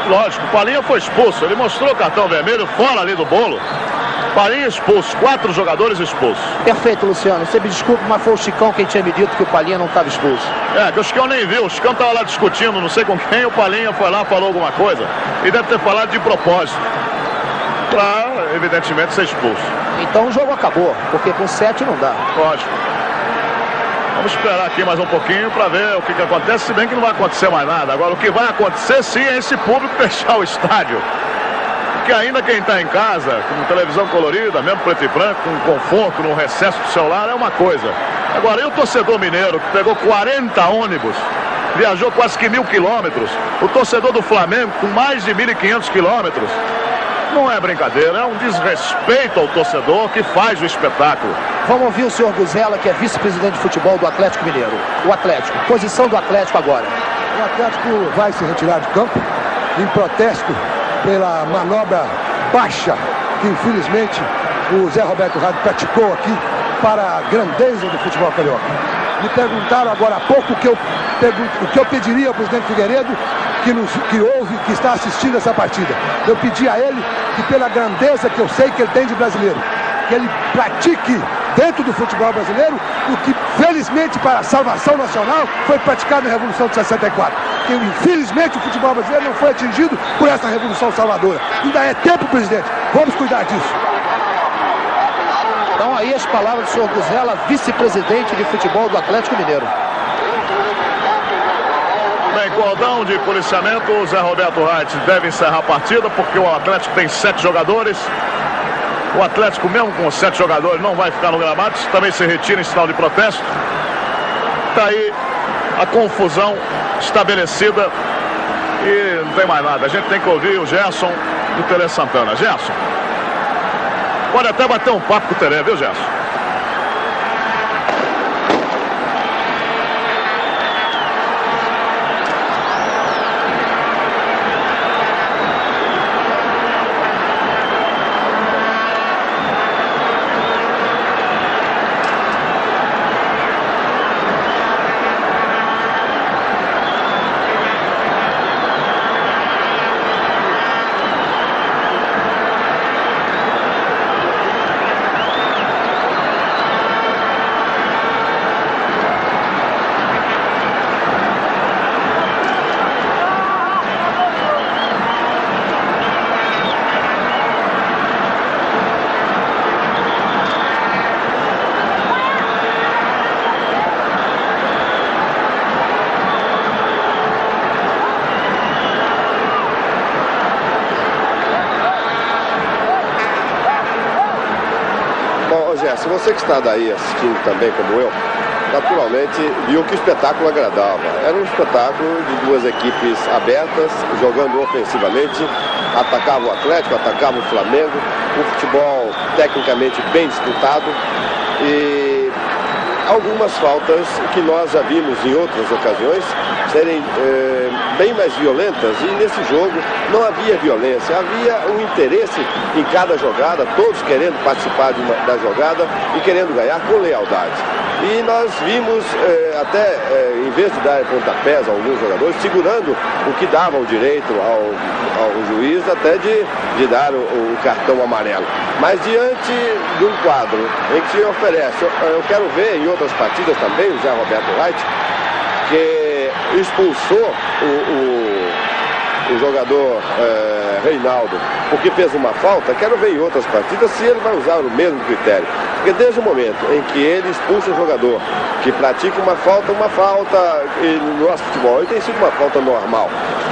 Lógico, o Palinha foi expulso, ele mostrou o cartão vermelho fora ali do bolo. Palinha expulso, 4 jogadores expulsos. Perfeito, Luciano, você me desculpe, mas foi o Chicão quem tinha me dito que o Palinha não estava expulso. Que o Chicão nem viu, o Chicão estava lá discutindo, não sei com quem, o Palinha foi lá, falou alguma coisa, e deve ter falado de propósito, para, evidentemente, ser expulso. Então o jogo acabou, porque com 7 não dá. Lógico. Vamos esperar aqui mais um pouquinho para ver o que acontece, se bem que não vai acontecer mais nada. Agora, o que vai acontecer sim é esse público fechar o estádio. Porque ainda quem está em casa, com televisão colorida, mesmo preto e branco, com conforto no recesso do celular, é uma coisa. Agora, e o torcedor mineiro, que pegou 40 ônibus, viajou quase que 1.000 quilômetros, o torcedor do Flamengo, com mais de 1.500 quilômetros, não é brincadeira, é um desrespeito ao torcedor que faz o espetáculo. Vamos ouvir o senhor Guzela, que é vice-presidente de futebol do Atlético Mineiro. O Atlético, posição do Atlético agora. O Atlético vai se retirar de campo em protesto pela manobra baixa que, infelizmente, o Zé Roberto Reit praticou aqui para a grandeza do futebol carioca. Me perguntaram agora há pouco o que eu pediria ao presidente Figueiredo, que ouve, que está assistindo essa partida. Eu pedi a ele que, pela grandeza que eu sei que ele tem de brasileiro, que ele pratique dentro do futebol brasileiro o que, felizmente, para a salvação nacional, foi praticado na Revolução de 64. Que, infelizmente, o futebol brasileiro não foi atingido por essa Revolução Salvadora. Ainda é tempo, presidente. Vamos cuidar disso. Então aí as palavras do senhor Guzela, vice-presidente de futebol do Atlético Mineiro. Bem, cordão de policiamento, o Zé Roberto Reit deve encerrar a partida, porque o Atlético tem 7 jogadores. O Atlético, mesmo com 7 jogadores, não vai ficar no gramado, também se retira em sinal de protesto. Está aí a confusão estabelecida e não tem mais nada. A gente tem que ouvir o Gerson do Tele Santana. Gerson, pode até bater um papo com o Tele, viu, Gerson? Se você que está daí assistindo também, como eu, naturalmente viu que o espetáculo agradava. Era um espetáculo de duas equipes abertas, jogando ofensivamente, atacava o Atlético, atacava o Flamengo, um futebol tecnicamente bem disputado. E algumas faltas que nós já vimos em outras ocasiões serem bem mais violentas, e nesse jogo não havia violência, havia um interesse em cada jogada, todos querendo participar da jogada e querendo ganhar com lealdade. E nós vimos em vez de dar pontapés a alguns jogadores, segurando o que dava o direito ao juiz até de dar o cartão amarelo. Mas diante de um quadro em que se oferece, eu quero ver em outras partidas também o Zé Roberto Wright, que expulsou o jogador Reinaldo porque fez uma falta. Quero ver em outras partidas se ele vai usar o mesmo critério, porque desde o momento em que ele expulsa o jogador que pratica uma falta, e no nosso futebol tem sido uma falta normal,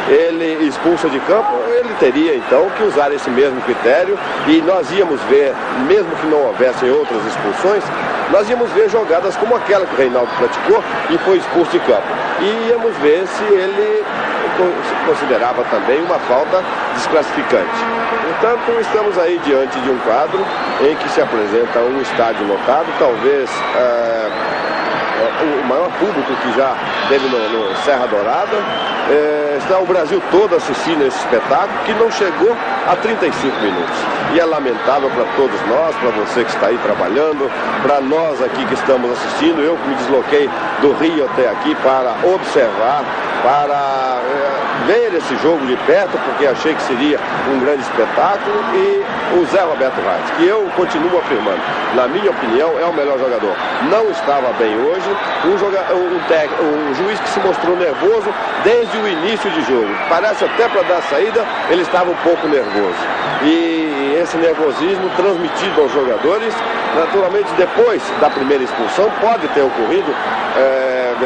ele expulsa de campo, ele teria então que usar esse mesmo critério, e nós íamos ver, mesmo que não houvessem outras expulsões, nós íamos ver jogadas como aquela que o Reinaldo praticou e foi expulso de campo, e íamos ver se ele considerava também uma falta desclassificante. Portanto, estamos aí diante de um quadro em que se apresenta um estádio lotado, talvez o maior público que já teve no Serra Dourada. Está o Brasil todo assistindo esse espetáculo, que não chegou a 35 minutos. E é lamentável para todos nós, para você que está aí trabalhando, para nós aqui que estamos assistindo. Eu que me desloquei do Rio até aqui para observar, para ver esse jogo de perto, porque achei que seria um grande espetáculo. E o Zé Roberto Wright, que eu continuo afirmando, na minha opinião, é o melhor jogador. Não estava bem hoje, um juiz que se mostrou nervoso desde o início de jogo. Parece até para dar saída, ele estava um pouco nervoso. E esse nervosismo transmitido aos jogadores, naturalmente depois da primeira expulsão, pode ter ocorrido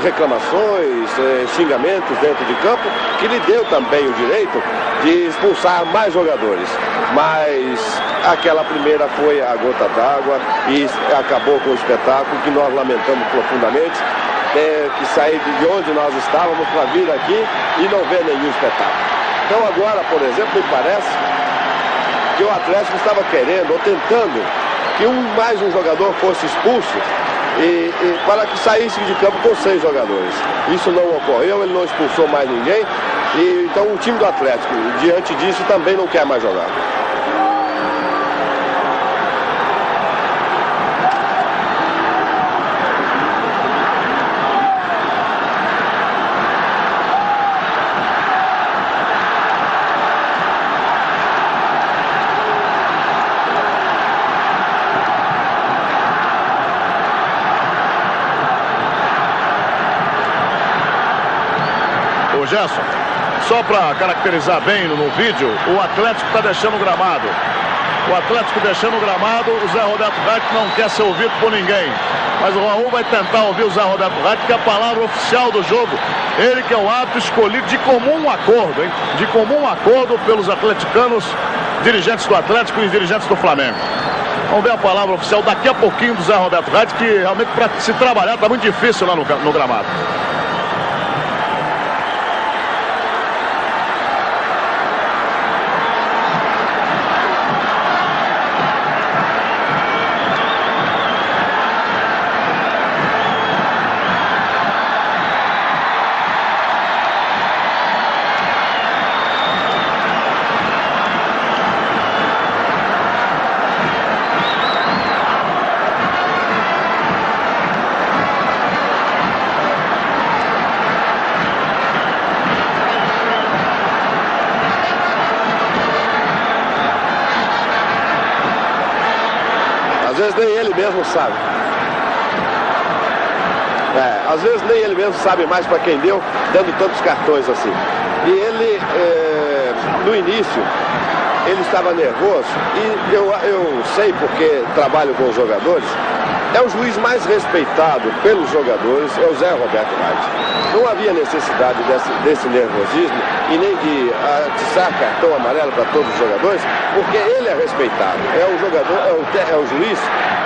reclamações, xingamentos dentro de campo, que lhe deu também o direito de expulsar mais jogadores. Mas aquela primeira foi a gota d'água e acabou com o espetáculo, que nós lamentamos profundamente. Que sair de onde nós estávamos para vir aqui e não ver nenhum espetáculo. Então agora, por exemplo, me parece que o Atlético estava querendo ou tentando que mais um jogador fosse expulso e para que saísse de campo com 6 jogadores. Isso não ocorreu, ele não expulsou mais ninguém, e então o time do Atlético, diante disso, também não quer mais jogar. Gerson, só para caracterizar bem no vídeo, o Atlético está deixando o gramado. O Atlético deixando o gramado, o Zé Roberto Wright não quer ser ouvido por ninguém. Mas o Raul vai tentar ouvir o Zé Roberto Wright, que é a palavra oficial do jogo. Ele que é o árbitro escolhido de comum acordo, hein? De comum acordo pelos atleticanos, dirigentes do Atlético e dirigentes do Flamengo. Vamos ver a palavra oficial daqui a pouquinho do Zé Roberto Wright, que realmente para se trabalhar está muito difícil lá no gramado. Às vezes nem ele mesmo sabe. Às vezes nem ele mesmo sabe mais para quem deu, dando tantos cartões assim. E ele, no início, ele estava nervoso, e eu sei porque trabalho com os jogadores, é o juiz mais respeitado pelos jogadores, é o Zé Roberto Wright. Não havia necessidade desse nervosismo e nem de atiçar cartão amarelo para todos os jogadores, porque ele é respeitado. É o jogador, é o juiz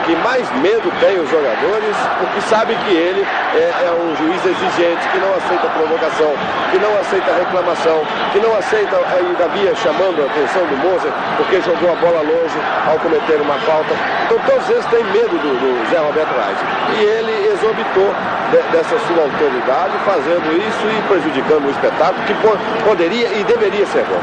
que mais medo tem os jogadores, porque sabe que ele é um juiz exigente, que não aceita provocação, que não aceita reclamação, que não aceita, ainda havia chamando a atenção do Moser, porque jogou a bola longe ao cometer uma falta. Então todos eles têm medo do Zé Roberto Wright. E ele exorbitou dessa sua autoridade, fazendo isso e prejudicando o espetáculo, que poderia e deveria ser bom.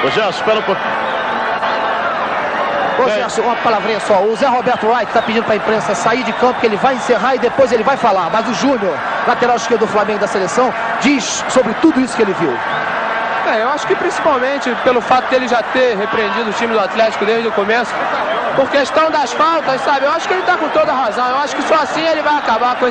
Ô Gerson, espera um pouquinho. Ô Gerson, uma palavrinha só. O Zé Roberto Wright está pedindo para a imprensa sair de campo, que ele vai encerrar e depois ele vai falar. Mas o Júnior, lateral esquerdo do Flamengo da seleção, diz sobre tudo isso que ele viu. Eu acho que principalmente pelo fato dele já ter repreendido o time do Atlético desde o começo, por questão das faltas, sabe? Eu acho que ele está com toda a razão. Eu acho que só assim ele vai acabar com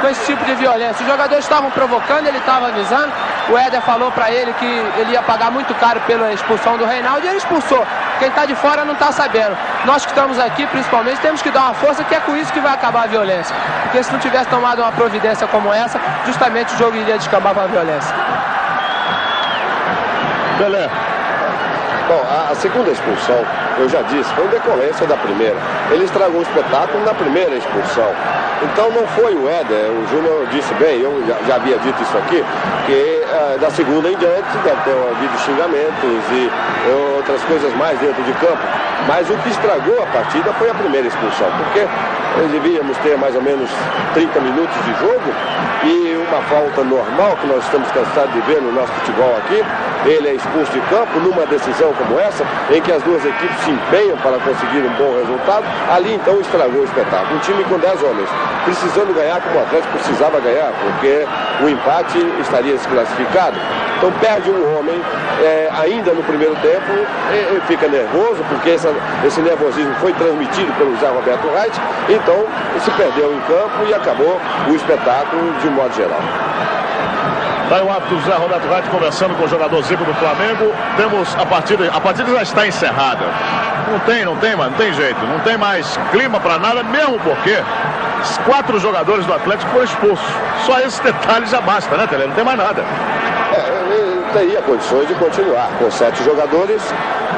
esse tipo de violência. Os jogadores estavam provocando, ele estava avisando. O Éder falou para ele que ele ia pagar muito caro pela expulsão do Reinaldo e ele expulsou. Quem está de fora não está sabendo. Nós que estamos aqui, principalmente, temos que dar uma força, que é com isso que vai acabar a violência. Porque se não tivesse tomado uma providência como essa, justamente o jogo iria descambar para a violência. Pelé. Bom, a segunda expulsão, eu já disse, foi em decorrência da primeira. Ele estragou o espetáculo na primeira expulsão. Então não foi o Éder, o Júnior disse bem, eu já havia dito isso aqui, que da segunda em diante deve ter havido xingamentos e outras coisas mais dentro de campo. Mas o que estragou a partida foi a primeira expulsão, porque nós devíamos ter mais ou menos 30 minutos de jogo e uma falta normal que nós estamos cansados de ver no nosso futebol aqui. Ele é expulso de campo numa decisão como essa, em que as duas equipes se empenham para conseguir um bom resultado. Ali então estragou o espetáculo. Um time com 10 homens, precisando ganhar como o Atlético precisava ganhar, porque o empate estaria desclassificado. Então perde um homem ainda no primeiro tempo, fica nervoso, porque esse nervosismo foi transmitido pelo Zé Roberto Wright, então se perdeu em campo e acabou o espetáculo de um modo geral. Está aí o ato do Zé Roberto Wright conversando com o jogador Zico do Flamengo. Temos a partida já está encerrada. Não tem jeito, não tem mais clima para nada, mesmo porque os 4 jogadores do Atlético foram expulsos. Só esse detalhe já basta, né, Tele? Não tem mais nada. Ele teria condições de continuar com 7 jogadores.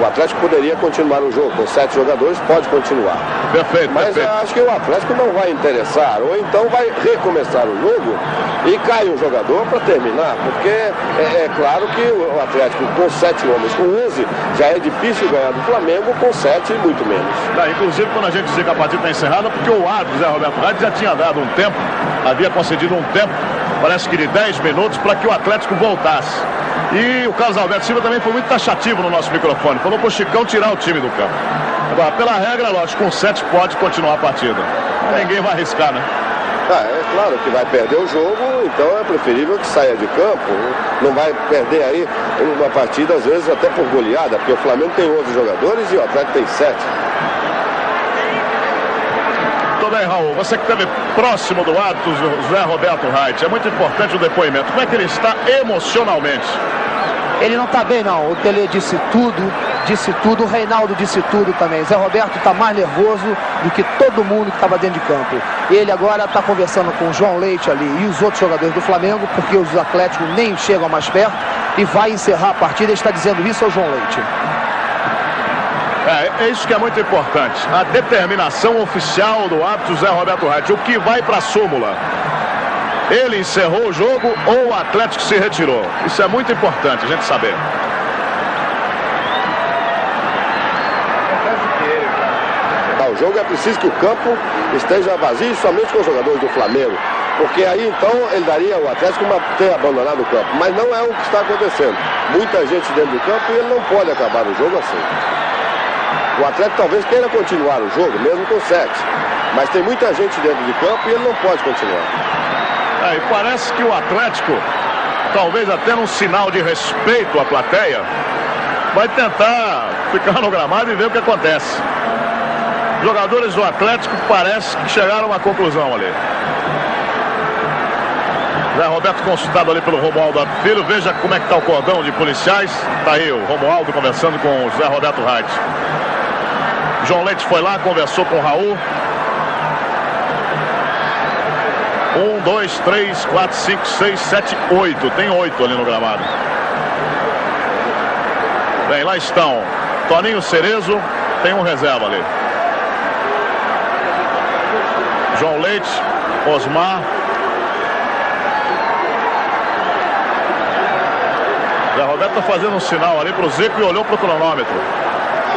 O Atlético poderia continuar o jogo com 7 jogadores, pode continuar. Perfeito. Mas eu acho que o Atlético não vai interessar, ou então vai recomeçar o jogo e cai um jogador para terminar, porque é claro que o Atlético com 7 homens, com 11, já é difícil ganhar do Flamengo, com 7 muito menos. Inclusive quando a gente diz que a partida está encerrada, porque o árbitro Zé Roberto Wright já tinha dado um tempo, havia concedido um tempo, parece que de 10 minutos, para que o Atlético voltasse. E o Carlos Alberto Silva também foi muito taxativo no nosso microfone. Falou pro Chicão tirar o time do campo. Agora, pela regra, lógico, com 7 pode continuar a partida. Ninguém vai arriscar, né? É claro que vai perder o jogo, então é preferível que saia de campo. Não vai perder aí uma partida, às vezes, até por goleada, porque o Flamengo tem 11 jogadores e o Atlético tem 7. Tudo bem, Raul. Você que esteve próximo do árbitro Zé Roberto Wright, é muito importante o depoimento. Como é que ele está emocionalmente? Ele não está bem, não. O Tele disse tudo, o Reinaldo disse tudo também. Zé Roberto está mais nervoso do que todo mundo que estava dentro de campo. Ele agora está conversando com o João Leite ali e os outros jogadores do Flamengo, porque os Atléticos nem chegam mais perto, e vai encerrar a partida. Ele está dizendo isso ao João Leite. É isso que é muito importante. A determinação oficial do árbitro Zé Roberto Reit. O que vai para a súmula? Ele encerrou o jogo ou o Atlético se retirou? Isso é muito importante a gente saber. O jogo é preciso que o campo esteja vazio somente com os jogadores do Flamengo. Porque aí então ele daria ao Atlético ter abandonado o campo. Mas não é o que está acontecendo. Muita gente dentro do campo e ele não pode acabar o jogo assim. O Atlético talvez queira continuar o jogo, mesmo com 7. Mas tem muita gente dentro de campo e ele não pode continuar. E parece que o Atlético, talvez até num sinal de respeito à plateia, vai tentar ficar no gramado e ver o que acontece. Os jogadores do Atlético parece que chegaram a uma conclusão ali. Zé Roberto consultado ali pelo Romualdo Filho. Veja como é que está o cordão de policiais. Está aí o Romualdo conversando com o Zé Roberto Reit. João Leite foi lá, conversou com o Raul. 1, 2, 3, 4, 5, 6, 7, 8. Tem 8 ali no gramado. Bem, lá estão Toninho Cerezo. Tem um reserva ali. João Leite, Osmar. Zé Roberto está fazendo um sinal ali para o Zico e olhou para o cronômetro.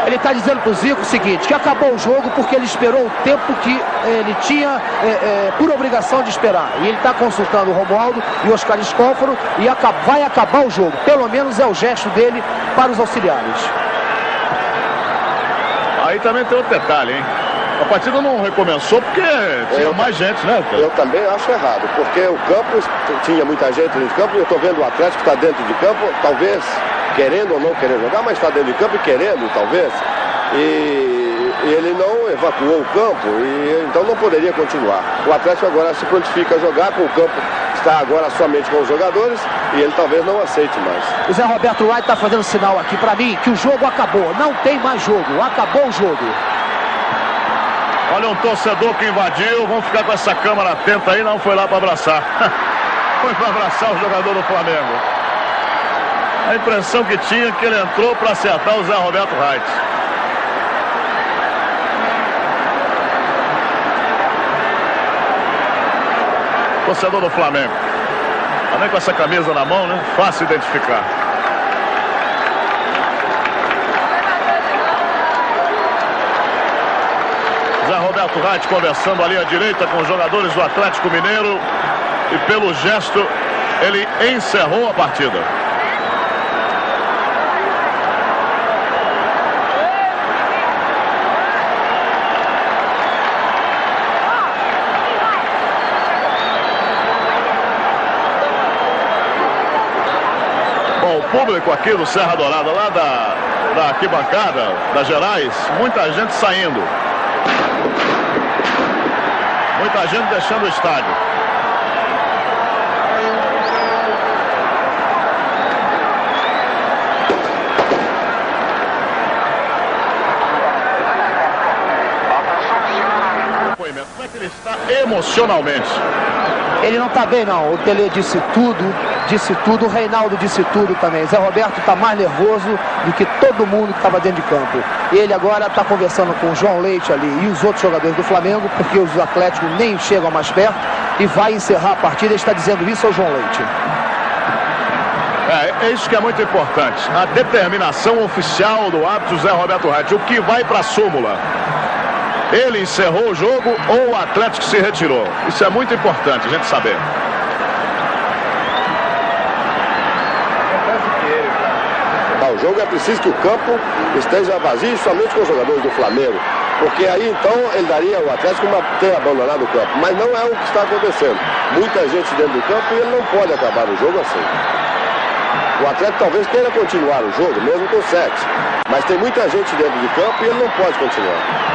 Ele está dizendo para o Zico o seguinte, que acabou o jogo porque ele esperou o tempo que ele tinha por obrigação de esperar. E ele está consultando o Romualdo e o Oscar Escóforo e vai acabar o jogo. Pelo menos é o gesto dele para os auxiliares. Aí também tem outro detalhe, hein? A partida não recomeçou porque tinha mais gente, né? Eu também acho errado, porque o campo tinha muita gente dentro de campo. Eu estou vendo o Atlético está dentro de campo, talvez querendo ou não querendo jogar, mas está dentro de campo e querendo, talvez. E ele não evacuou o campo, e então não poderia continuar. O Atlético agora se prontifica a jogar com o campo, está agora somente com os jogadores, e ele talvez não aceite mais. O Zé Roberto Reit está fazendo sinal aqui para mim que o jogo acabou, não tem mais jogo, acabou o jogo. Olha um torcedor que invadiu, vamos ficar com essa câmera atenta aí, não foi lá para abraçar. Foi para abraçar o jogador do Flamengo. A impressão que tinha que ele entrou para acertar o Zé Roberto Reit. Torcedor do Flamengo. Também com essa camisa na mão, né? Fácil identificar. Zé Roberto Reit conversando ali à direita com os jogadores do Atlético Mineiro. E pelo gesto, ele encerrou a partida. Bom, o público aqui do Serra Dourada, lá da arquibancada da Gerais, muita gente saindo. Muita gente deixando o estádio. Como é que ele está emocionalmente? Ele não está bem não, o Tele disse tudo, o Reinaldo disse tudo também. Zé Roberto está mais nervoso do que todo mundo que estava dentro de campo. Ele agora está conversando com o João Leite ali e os outros jogadores do Flamengo, porque os Atléticos nem chegam mais perto, e vai encerrar a partida. Ele está dizendo isso ao João Leite. É isso que é muito importante. A determinação oficial do árbitro Zé Roberto Reit. O que vai para a súmula? Ele encerrou o jogo ou o Atlético se retirou? Isso é muito importante a gente saber. O jogo é preciso que o campo esteja vazio somente com os jogadores do Flamengo. Porque aí então ele daria ao Atlético ter abandonado o campo. Mas não é o que está acontecendo. Muita gente dentro do campo e ele não pode acabar o jogo assim. O Atlético talvez queira continuar o jogo, mesmo com 7. Mas tem muita gente dentro de campo e ele não pode continuar.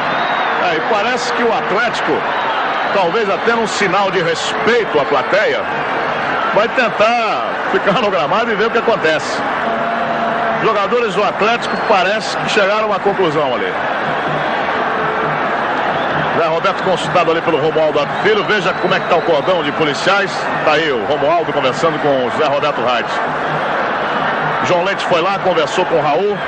E parece que o Atlético, talvez até num sinal de respeito à plateia, vai tentar ficar no gramado e ver o que acontece. Os jogadores do Atlético parece que chegaram a uma conclusão ali. Zé Roberto consultado ali pelo Romualdo Filho. Veja como é que está o cordão de policiais. Está aí o Romualdo conversando com o Zé Roberto Reit. João Leite foi lá, conversou com o Raul.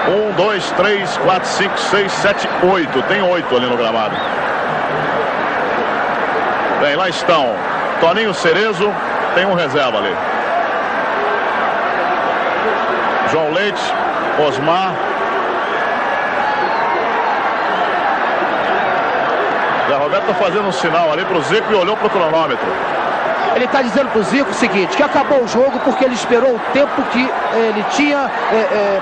1, 2, 3, 4, 5, 6, 7, 8. Tem 8 ali no gramado. Bem, lá estão Toninho Cerezo, tem um reserva ali. João Leite, Osmar. Zé Roberto está fazendo um sinal ali para o Zico e olhou para o cronômetro. Ele está dizendo para o Zico o seguinte, que acabou o jogo porque ele esperou o tempo que ele tinha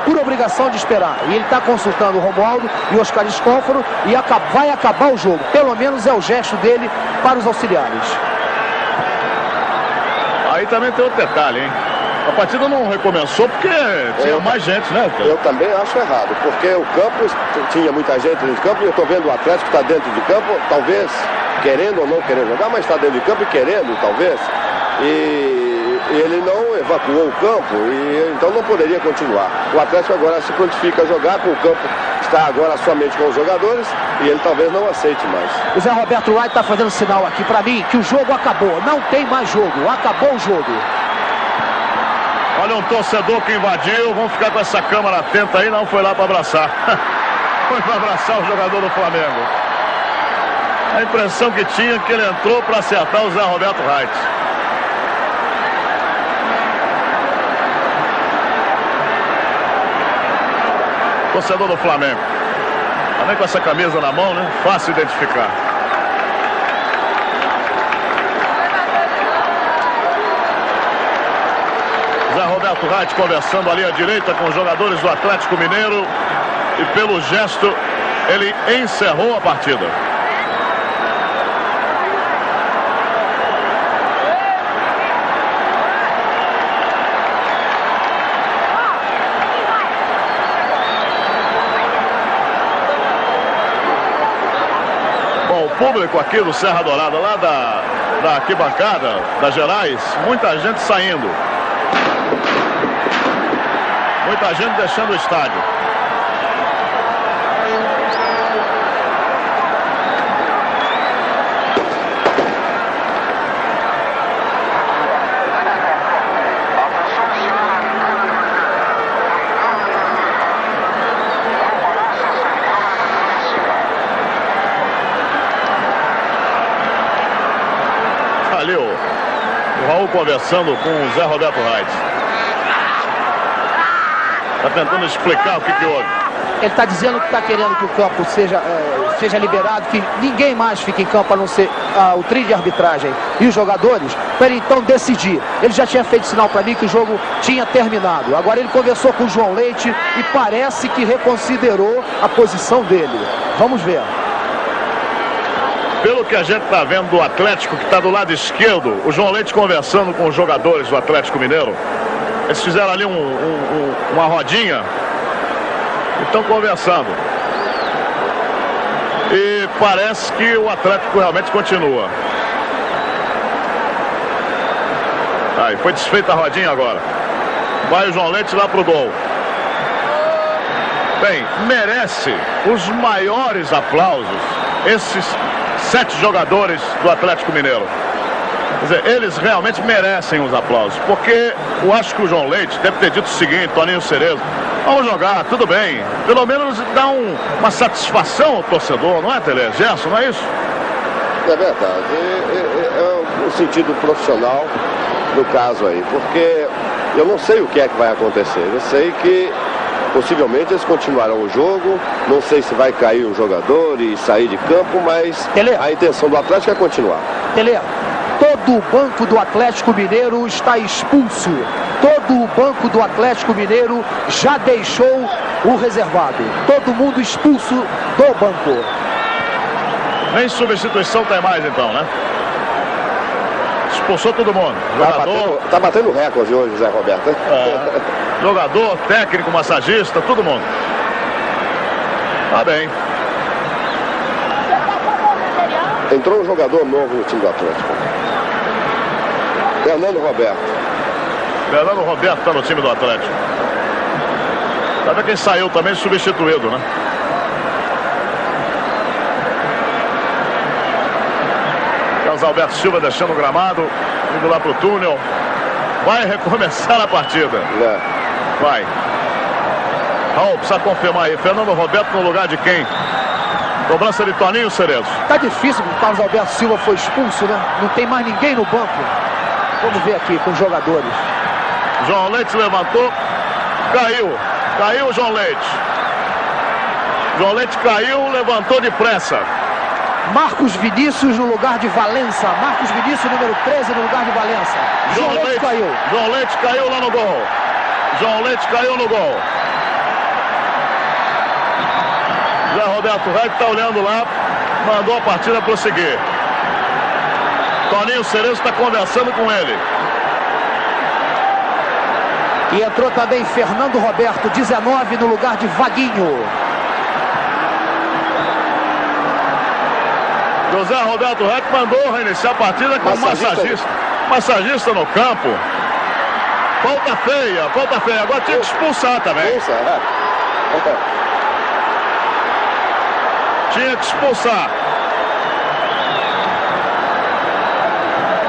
por obrigação de esperar. E ele está consultando o Romualdo e o Oscar Escóforo e vai acabar o jogo. Pelo menos é o gesto dele para os auxiliares. Aí também tem outro detalhe, hein? A partida não recomeçou porque tinha mais gente, né? Eu também acho errado, porque o campo tinha muita gente dentro de campo e eu estou vendo o Atlético está dentro de campo, talvez querendo ou não querendo jogar, mas está dentro de campo e querendo, talvez. E ele não evacuou o campo, e então não poderia continuar. O Atlético agora se prontifica a jogar, com o campo está agora somente com os jogadores, e ele talvez não aceite mais. O Zé Roberto Wright está fazendo sinal aqui para mim que o jogo acabou, não tem mais jogo, acabou o jogo. Olha um torcedor que invadiu, vamos ficar com essa câmera atenta aí, não foi lá para abraçar. Foi para abraçar o jogador do Flamengo. A impressão que tinha que ele entrou para acertar o Zé Roberto Wright. Torcedor do Flamengo. Também com essa camisa na mão, né? Fácil identificar. Zé Roberto Wright conversando ali à direita com os jogadores do Atlético Mineiro. E pelo gesto, ele encerrou a partida. Bom, o público aqui do Serra Dourada, lá da arquibancada da Gerais, muita gente saindo. Muita gente deixando o estádio. Ali o Raul conversando com o Zé Roberto Wright. Está tentando explicar o que houve. Ele está dizendo que está querendo que o campo seja liberado, que ninguém mais fique em campo a não ser o trio de arbitragem e os jogadores, para ele então decidir. Ele já tinha feito sinal para mim que o jogo tinha terminado. Agora ele conversou com o João Leite e parece que reconsiderou a posição dele. Vamos ver. Pelo que a gente está vendo do Atlético, que está do lado esquerdo, o João Leite conversando com os jogadores do Atlético Mineiro. Eles fizeram ali uma rodinha e estão conversando. E parece que o Atlético realmente continua. Aí, foi desfeita a rodinha agora. Vai o João Leite lá pro gol. Bem, merece os maiores aplausos esses 7 jogadores do Atlético Mineiro. Quer dizer, eles realmente merecem os aplausos, porque eu acho que o João Leite deve ter dito o seguinte, Toninho Cerezo, vamos jogar, tudo bem, pelo menos dá uma satisfação ao torcedor, não é, Tele? Gerson, não é isso? É verdade, é o sentido profissional do caso aí, porque eu não sei o que é que vai acontecer, eu sei que possivelmente eles continuarão o jogo, não sei se vai cair um jogador e sair de campo, mas Tele, a intenção do Atlético é continuar. Tele, todo o banco do Atlético Mineiro está expulso. Todo o banco do Atlético Mineiro já deixou o reservado. Todo mundo expulso do banco. Nem substituição tem mais então, né? Expulsou todo mundo. Jogador... Tá batendo recorde hoje, Zé Roberto. É. Jogador, técnico, massagista, todo mundo. Tá bem. Entrou um jogador novo no time do Atlético. Fernando Roberto. Fernando Roberto está no time do Atlético. Sabe quem saiu também substituído, né? Carlos Alberto Silva deixando o gramado, indo lá pro túnel. Vai recomeçar a partida. É. Vai. Raul, precisa confirmar aí. Fernando Roberto no lugar de quem? Cobrança de Toninho, Cerezo. Tá difícil, o Carlos Alberto Silva foi expulso, né? Não tem mais ninguém no banco. Vamos ver aqui com os jogadores. João Leite levantou. Caiu o João Leite. João Leite caiu, levantou depressa. Marcos Vinícius no lugar de Valença. Marcos Vinícius, número 13, no lugar de Valença. João Leite caiu. João Leite caiu lá no gol. João Leite caiu no gol. Zé Roberto Reis está olhando lá. Mandou a partida prosseguir. Toninho Cerezo está conversando com ele. E entrou também Fernando Roberto, 19, no lugar de Vaguinho. José Roberto Reis mandou reiniciar a partida com o massagista no campo. Falta feia. Agora tinha que expulsar também. Tinha que expulsar.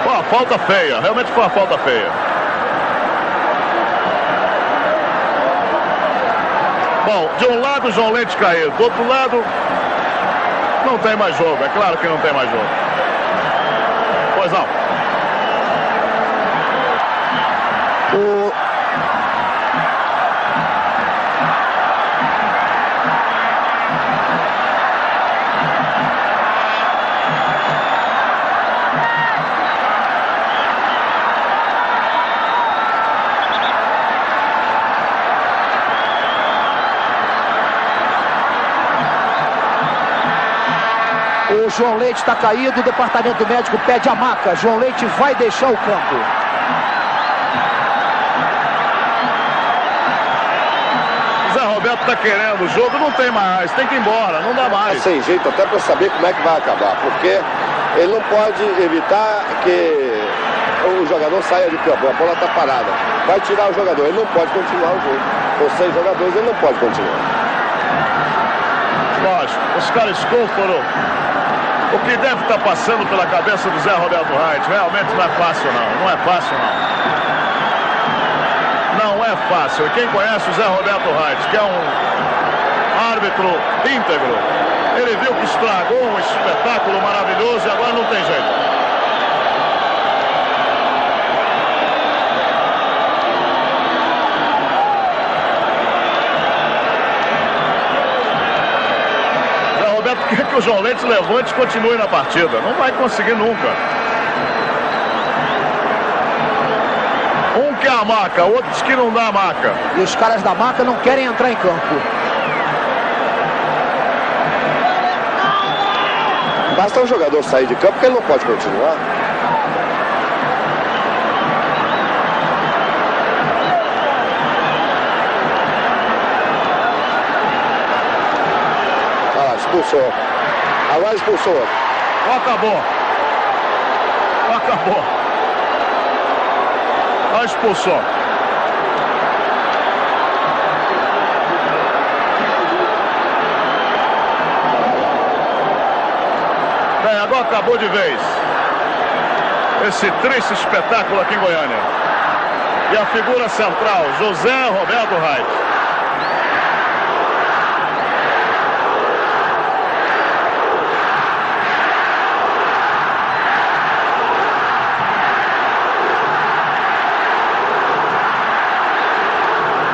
Foi uma falta feia, realmente foi uma falta feia. Bom, de um lado o João Leite caiu, do outro lado não tem mais jogo, é claro que não tem mais jogo. Pois não. O João Leite está caído, o departamento médico pede a maca. João Leite vai deixar o campo. Zé Roberto está querendo o jogo, não tem mais, tem que ir embora, não dá mais. Sem jeito até para saber como é que vai acabar, porque ele não pode evitar que o jogador saia de campo, a bola está parada. Vai tirar o jogador, ele não pode continuar o jogo. Com 6 jogadores ele não pode continuar. Lógico, os caras foram. O que deve estar passando pela cabeça do Zé Roberto Reis, realmente não é fácil não é fácil não. Não é fácil. E quem conhece o Zé Roberto Reis, que é um árbitro íntegro, ele viu que estragou um espetáculo maravilhoso e agora não tem jeito. Quer que o João Leite levante e continue na partida. Não vai conseguir nunca. Um quer a maca, outros que não dá a maca. E os caras da maca não querem entrar em campo. Basta o jogador sair de campo porque ele não pode continuar. Expulsou. Agora expulsou. Acabou. Expulsou. Bem, agora acabou de vez. Esse triste espetáculo aqui em Goiânia. E a figura central, José Roberto Reis.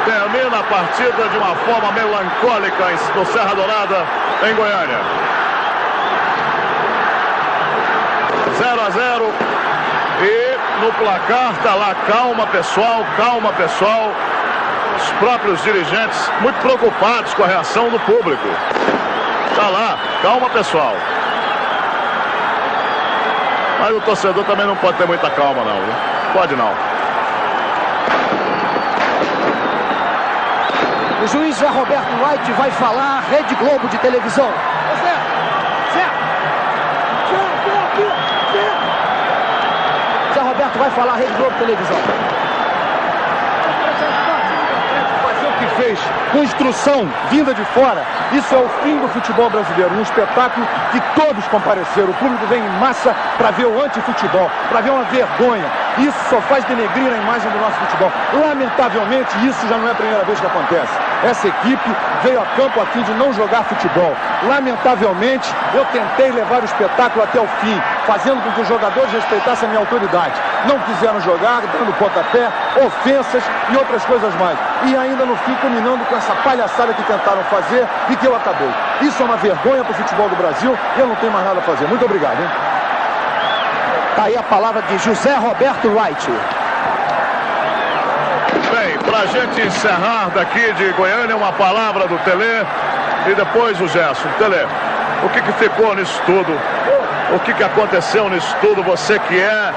Termina a partida de uma forma melancólica no Serra Dourada, em Goiânia. 0-0. E no placar está lá, calma pessoal. Os próprios dirigentes muito preocupados com a reação do público. Está lá, calma pessoal. Mas o torcedor também não pode ter muita calma não, viu? Pode não. O juiz Zé Roberto White vai falar, Rede Globo de televisão. Zé Roberto vai falar, Rede Globo de televisão. Fazer o que fez, com instrução vinda de fora, isso é o fim do futebol brasileiro. Um espetáculo que todos compareceram. O público vem em massa para ver o antifutebol, para ver uma vergonha. Isso só faz denegrir a imagem do nosso futebol. Lamentavelmente, isso já não é a primeira vez que acontece. Essa equipe veio a campo a fim de não jogar futebol. Lamentavelmente, eu tentei levar o espetáculo até o fim, fazendo com que os jogadores respeitassem a minha autoridade. Não quiseram jogar, dando pontapé, ofensas e outras coisas mais. E ainda no fim, culminando com essa palhaçada que tentaram fazer e que eu acabei. Isso é uma vergonha para o futebol do Brasil e eu não tenho mais nada a fazer. Muito obrigado, hein? Tá aí a palavra de José Roberto Wright. Bem, pra gente encerrar daqui de Goiânia, uma palavra do Tele e depois o Gerson. Tele, o que ficou nisso tudo? O que aconteceu nisso tudo? Você que é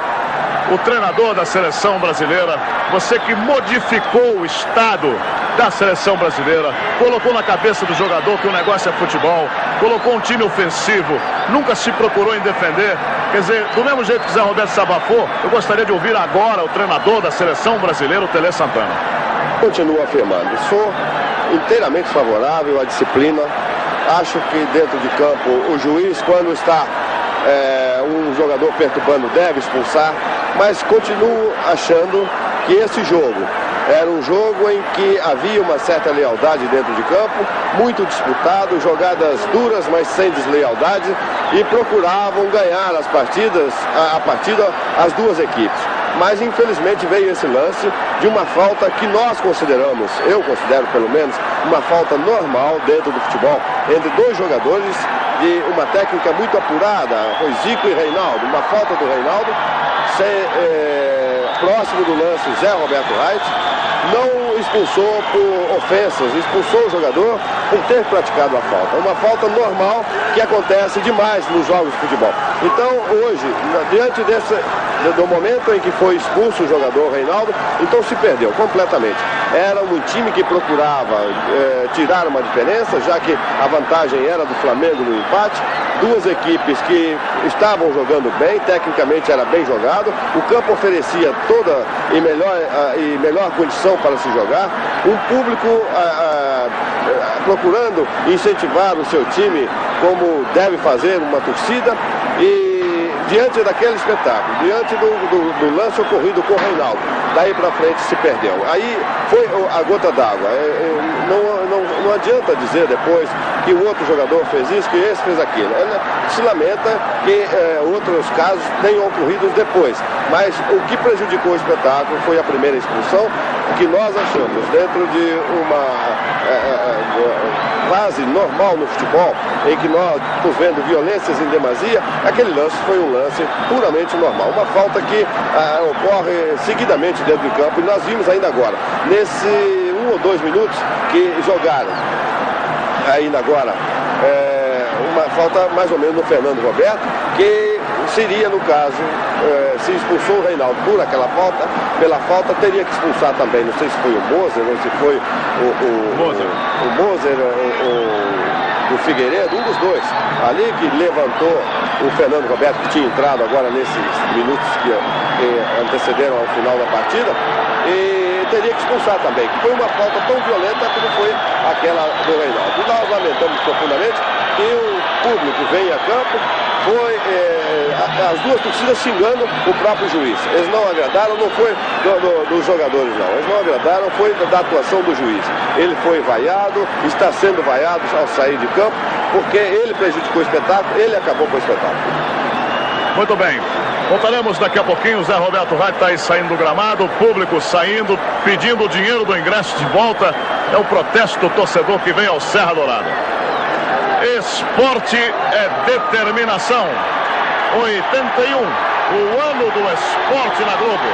o treinador da seleção brasileira, você que modificou o estado da seleção brasileira, colocou na cabeça do jogador que o negócio é futebol, colocou um time ofensivo, nunca se procurou em defender. Quer dizer, do mesmo jeito que Zé Roberto desabafou, eu gostaria de ouvir agora o treinador da seleção brasileira, o Tele Santana. Continuo afirmando, sou inteiramente favorável à disciplina. Acho que dentro de campo o juiz, quando está um jogador perturbando, deve expulsar, mas continuo achando que esse jogo era um jogo em que havia uma certa lealdade dentro de campo, muito disputado, jogadas duras, mas sem deslealdade, e procuravam ganhar as partidas, a partida, as duas equipes. Mas infelizmente veio esse lance de uma falta que nós consideramos, eu considero pelo menos, uma falta normal dentro do futebol, entre dois jogadores de uma técnica muito apurada, foi Zico e Reinaldo, uma falta do Reinaldo, próximo do lance Zé Roberto Wright, não expulsou por ofensas, expulsou o jogador por ter praticado a falta. Uma falta normal que acontece demais nos jogos de futebol. Então hoje, diante do momento em que foi expulso o jogador Reinaldo, então se perdeu completamente. Era um time que procurava tirar uma diferença, já que a vantagem era do Flamengo no empate. Duas equipes que estavam jogando bem, tecnicamente era bem jogado, o campo oferecia toda e melhor condição para se jogar, um público procurando incentivar o seu time como deve fazer uma torcida, e diante daquele espetáculo, diante do lance ocorrido com o Reinaldo, daí para frente se perdeu. Aí foi a gota d'água. Não adianta dizer depois que o outro jogador fez isso, que esse fez aquilo. Se lamenta que outros casos tenham ocorrido depois. Mas o que prejudicou o espetáculo foi a primeira expulsão, que nós achamos dentro de uma fase normal no futebol, em que nós estamos vendo violências em demasia. Aquele lance foi um lance puramente normal. Uma falta que ocorre seguidamente dentro do campo, e nós vimos ainda agora, nesse 1 ou 2 minutos que jogaram, ainda agora, uma falta mais ou menos no Fernando Roberto, que seria, no caso, se expulsou o Reinaldo por aquela falta, pela falta teria que expulsar também, não sei se foi o Moser ou se foi o Moser, o Figueiredo, um dos dois, ali que levantou o Fernando Roberto, que tinha entrado agora nesses minutos que antecederam ao final da partida, e teria que expulsar também, que foi uma falta tão violenta como foi aquela do Reinaldo. E nós lamentamos profundamente que o público veio a campo, foi as duas torcidas xingando o próprio juiz. Eles não agradaram, não foi dos jogadores não, eles não agradaram, foi da atuação do juiz. Ele foi vaiado, está sendo vaiado ao sair de campo, porque ele prejudicou o espetáculo, ele acabou com o espetáculo. Muito bem, voltaremos daqui a pouquinho. O Zé Roberto Wright está aí saindo do gramado, o público saindo, pedindo o dinheiro do ingresso de volta. É o protesto do torcedor que vem ao Serra Dourada. Esporte é determinação. 81, o ano do esporte na Globo.